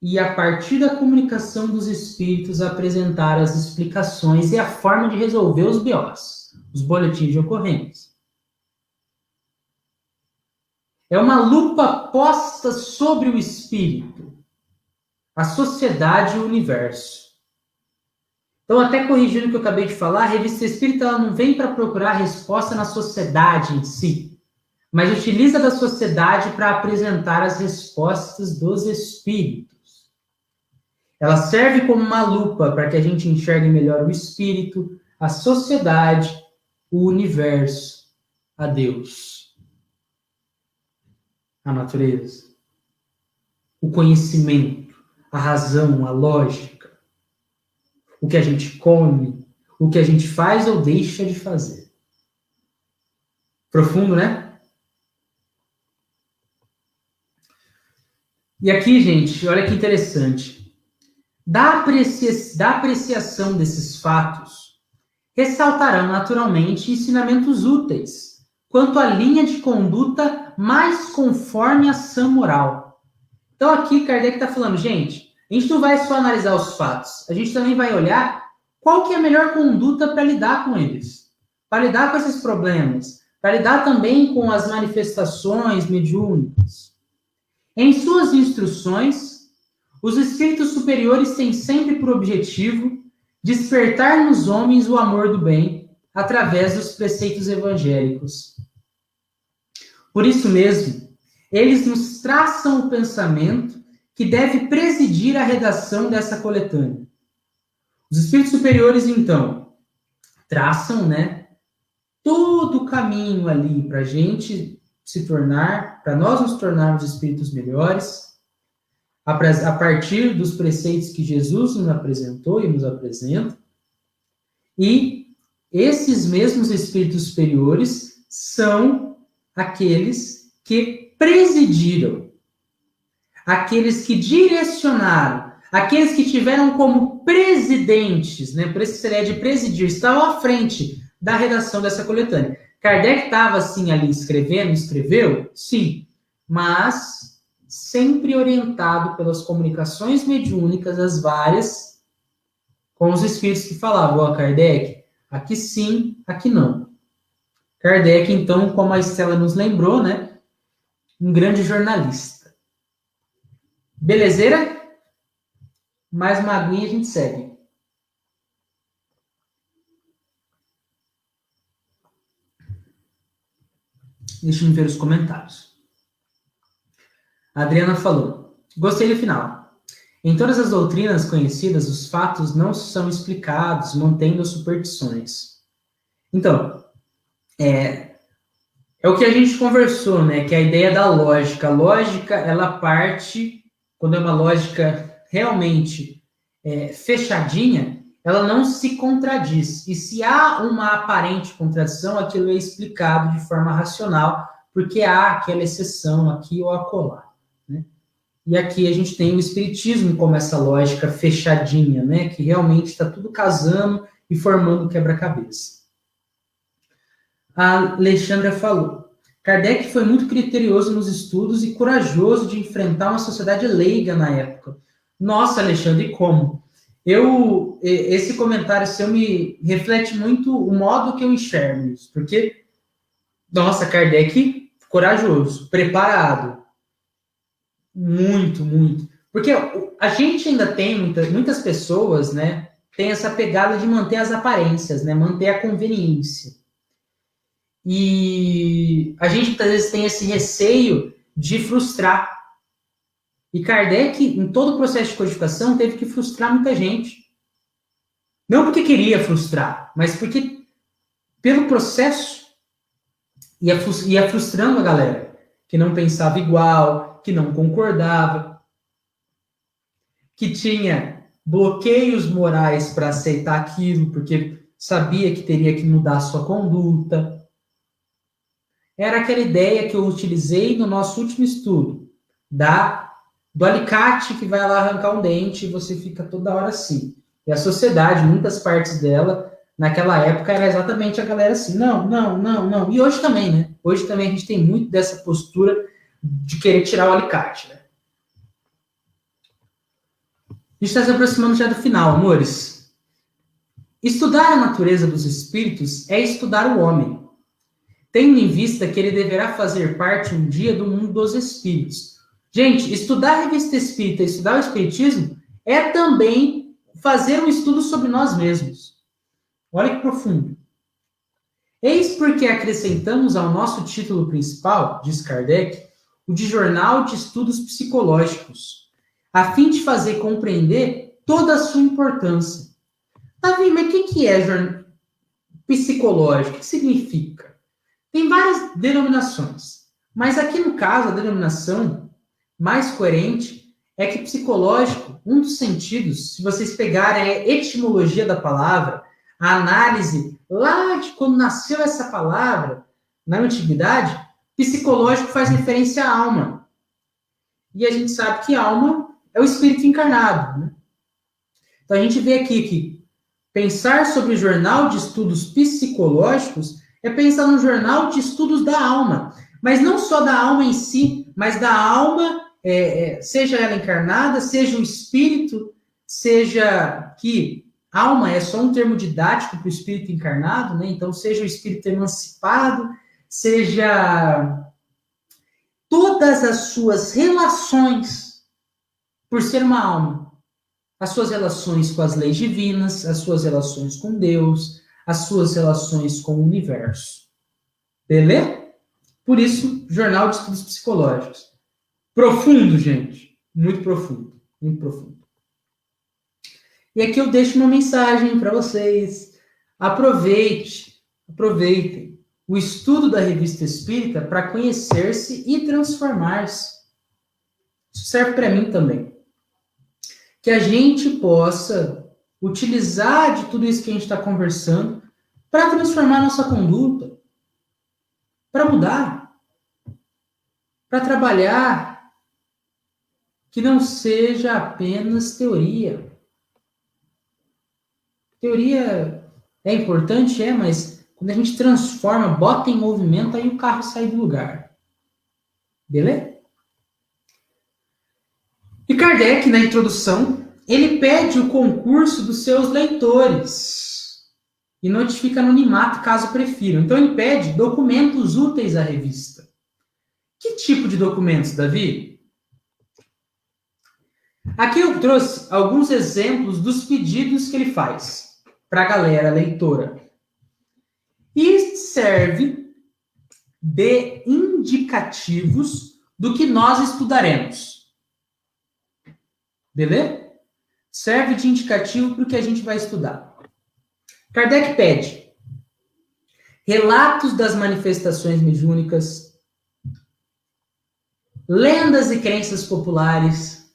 e, a partir da comunicação dos espíritos, apresentar as explicações e a forma de resolver os BOs, os boletins de ocorrência. É uma lupa posta sobre o espírito, a sociedade e o universo. Então, até corrigindo o que eu acabei de falar, a Revista Espírita ela não vem para procurar resposta na sociedade em si, mas utiliza da sociedade para apresentar as respostas dos espíritos. Ela serve como uma lupa para que a gente enxergue melhor o espírito, a sociedade, o universo, a Deus, a natureza, o conhecimento, a razão, a lógica, o que a gente come, o que a gente faz ou deixa de fazer. Profundo, né? E aqui, gente, olha que interessante. Da apreciação desses fatos, ressaltarão naturalmente ensinamentos úteis quanto à linha de conduta mais conforme a sã moral. Então aqui Kardec está falando, gente, a gente não vai só analisar os fatos, a gente também vai olhar qual que é a melhor conduta para lidar com eles, para lidar com esses problemas, para lidar também com as manifestações mediúnicas. Em suas instruções, os espíritos superiores têm sempre por objetivo despertar nos homens o amor do bem através dos preceitos evangélicos. Por isso mesmo, eles nos traçam o pensamento que deve presidir a redação dessa coletânea. Os espíritos superiores, então, traçam, todo o caminho ali para a gente se tornar, para nós nos tornarmos espíritos melhores, a partir dos preceitos que Jesus nos apresentou e nos apresenta. E esses mesmos espíritos superiores são aqueles que presidiram, aqueles que direcionaram, aqueles que tiveram como presidentes, por isso que seria de presidir, estavam à frente da redação dessa coletânea. Kardec estava assim ali escreveu? Sim, mas sempre orientado pelas comunicações mediúnicas, as várias, com os espíritos que falavam, Kardec, aqui sim, aqui não. Kardec, então, como a Estela nos lembrou, um grande jornalista. Belezeira? Mais uma aguinha e a gente segue. Deixa eu ver os comentários. A Adriana falou, gostei do final. Em todas as doutrinas conhecidas, os fatos não são explicados, mantendo as superstições. Então, é o que a gente conversou, que é a ideia da lógica. A lógica, ela parte, quando é uma lógica realmente fechadinha, ela não se contradiz. E se há uma aparente contradição, aquilo é explicado de forma racional, porque há aquela exceção aqui ou acolá. E aqui a gente tem o espiritismo como essa lógica fechadinha, que realmente está tudo casando e formando um quebra-cabeça. A Alexandra falou, Kardec foi muito criterioso nos estudos e corajoso de enfrentar uma sociedade leiga na época. Nossa, Alexandre, e como? Esse comentário seu me reflete muito o modo que eu enxergo isso, porque, nossa, Kardec, corajoso, preparado, muito, muito. Porque a gente ainda tem, muitas pessoas, tem essa pegada de manter as aparências, manter a conveniência. E a gente, às vezes, tem esse receio de frustrar. E Kardec, em todo o processo de codificação, teve que frustrar muita gente. Não porque queria frustrar, mas porque, pelo processo, ia frustrando a galera, que não pensava igual, que não concordava, que tinha bloqueios morais para aceitar aquilo, porque sabia que teria que mudar a sua conduta. Era aquela ideia que eu utilizei no nosso último estudo, do alicate que vai lá arrancar um dente e você fica toda hora assim. E a sociedade, muitas partes dela, naquela época, era exatamente a galera assim, não. E hoje também, Hoje também a gente tem muito dessa postura de querer tirar o alicate, A gente está se aproximando já do final, amores. Estudar a natureza dos espíritos é estudar o homem, tendo em vista que ele deverá fazer parte um dia do mundo dos espíritos. Gente, estudar a revista espírita, estudar o espiritismo, é também fazer um estudo sobre nós mesmos. Olha que profundo. Eis porque acrescentamos ao nosso título principal, diz Kardec, o de Jornal de Estudos Psicológicos, a fim de fazer compreender toda a sua importância. Davi, mas o que é jornal psicológico? O que significa? Tem várias denominações, mas aqui no caso a denominação mais coerente é que psicológico, um dos sentidos, se vocês pegarem a etimologia da palavra, a análise lá de quando nasceu essa palavra, na antiguidade, psicológico faz referência à alma. E a gente sabe que alma é o espírito encarnado. Então a gente vê aqui que Pensar sobre jornal de estudos psicológicos é pensar no jornal de estudos da alma. Mas não só da alma em si, mas da alma, seja ela encarnada, seja o espírito, seja que alma é só um termo didático para o espírito encarnado, né? Então, seja o espírito emancipado, seja todas as suas relações, por ser uma alma, as suas relações com as leis divinas, as suas relações com Deus, as suas relações com o universo. Beleza? Por isso, Jornal de Estudos Psicológicos. Profundo, gente. Muito profundo. Muito profundo. E aqui eu deixo uma mensagem para vocês. Aproveitem o estudo da Revista Espírita para conhecer-se e transformar-se. Isso serve para mim também. Que a gente possa utilizar de tudo isso que a gente está conversando para transformar nossa conduta, para mudar, para trabalhar, que não seja apenas teoria. Teoria é importante, mas quando a gente transforma, bota em movimento, aí o carro sai do lugar. Beleza? E Kardec, na introdução, ele pede o concurso dos seus leitores e notifica anonimato caso prefiram. Então, ele pede documentos úteis à revista. Que tipo de documentos, Davi? Aqui eu trouxe alguns exemplos dos pedidos que ele faz para a galera leitora. E serve de indicativos do que nós estudaremos. Beleza? Serve de indicativo para o que a gente vai estudar. Kardec pede relatos das manifestações mediúnicas, lendas e crenças populares,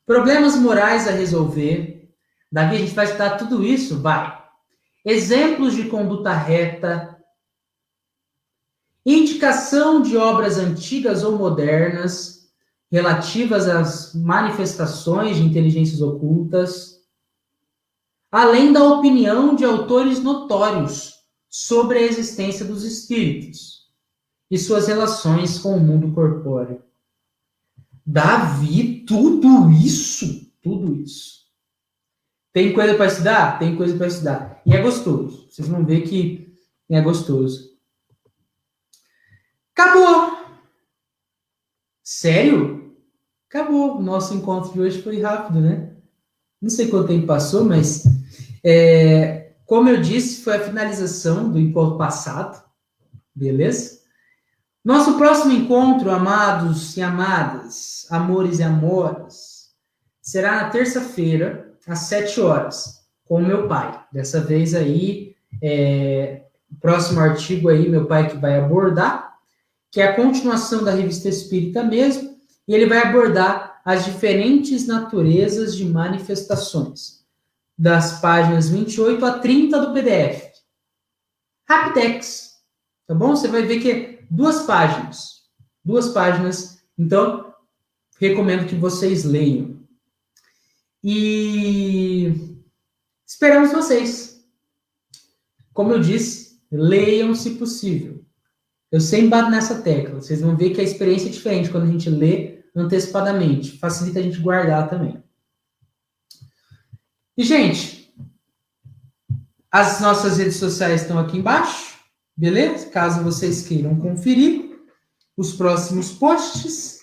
problemas morais a resolver. Davi, a gente vai estudar tudo isso? Vai. Exemplos de conduta reta, indicação de obras antigas ou modernas relativas às manifestações de inteligências ocultas, além da opinião de autores notórios sobre a existência dos espíritos e suas relações com o mundo corpóreo. Davi, tudo isso. Tem coisa para estudar? Tem coisa para estudar. E é gostoso. Vocês vão ver que é gostoso. Acabou! Sério? Acabou. O nosso encontro de hoje foi rápido, né? Não sei quanto tempo passou, mas como eu disse, foi a finalização do encontro passado. Beleza? Nosso próximo encontro, amados e amadas, amores e amoras, será na terça-feira, às 7 horas, com o meu pai. Dessa vez aí, o próximo artigo aí, meu pai que vai abordar, que é a continuação da Revista Espírita mesmo, e ele vai abordar as diferentes naturezas de manifestações, das páginas 28 a 30 do PDF. Rapidex, tá bom? Você vai ver que é 2 páginas. 2 páginas, então, recomendo que vocês leiam. E esperamos vocês. Como eu disse, leiam se possível. Eu sempre bato nessa tecla. Vocês vão ver que a experiência é diferente quando a gente lê antecipadamente. Facilita a gente guardar também. E, gente, as nossas redes sociais estão aqui embaixo, beleza? Caso vocês queiram conferir os próximos posts.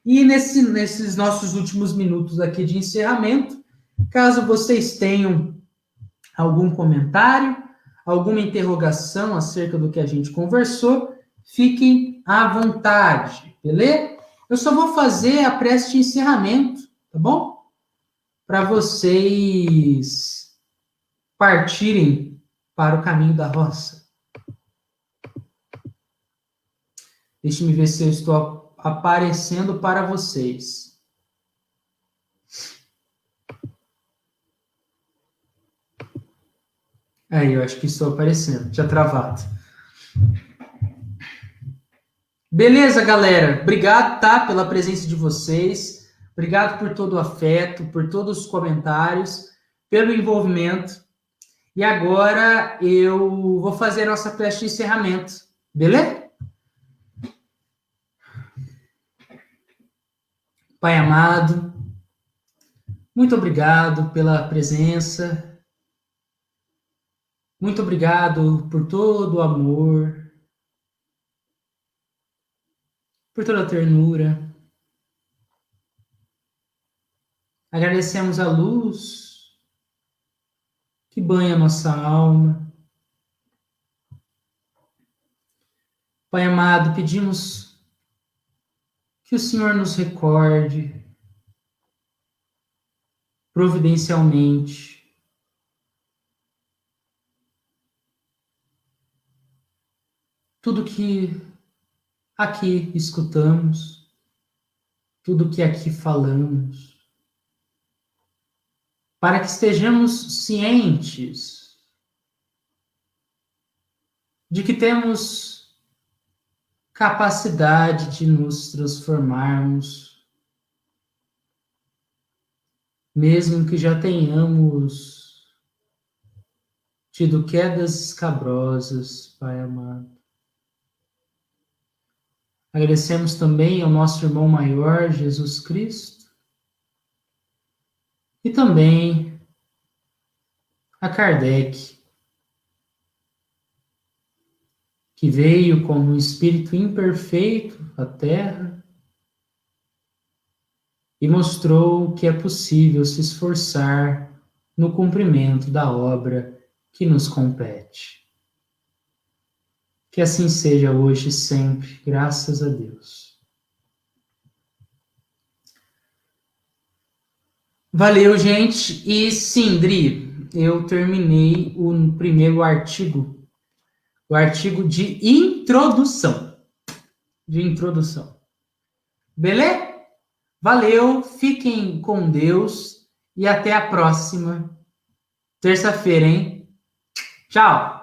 E nesses nossos últimos minutos aqui de encerramento, caso vocês tenham algum comentário, alguma interrogação acerca do que a gente conversou, fiquem à vontade, beleza? Eu só vou fazer a prece de encerramento, tá bom? Para vocês partirem para o caminho da roça. Deixe-me ver se eu estou aparecendo para vocês. Aí, eu acho que estou aparecendo. Tinha travado. Beleza, galera? Obrigado, tá? Pela presença de vocês. Obrigado por todo o afeto, por todos os comentários. pelo envolvimento. E agora eu vou fazer a nossa prece de encerramento. Beleza? Pai amado, muito obrigado pela presença. Muito obrigado por todo o amor, por toda a ternura. Agradecemos a luz que banha nossa alma. Pai amado, pedimos que o Senhor nos recorde providencialmente tudo que aqui escutamos, tudo que aqui falamos, para que estejamos cientes de que temos capacidade de nos transformarmos, mesmo que já tenhamos tido quedas escabrosas, Pai amado. Agradecemos também ao nosso irmão maior, Jesus Cristo, e também a Kardec, que veio como um espírito imperfeito à Terra e mostrou que é possível se esforçar no cumprimento da obra que nos compete. Que assim seja hoje e sempre, graças a Deus. Valeu, gente. E sim, Dri, eu terminei o primeiro artigo, o artigo de introdução. Beleza? Valeu, fiquem com Deus e até a próxima terça-feira, hein? Tchau!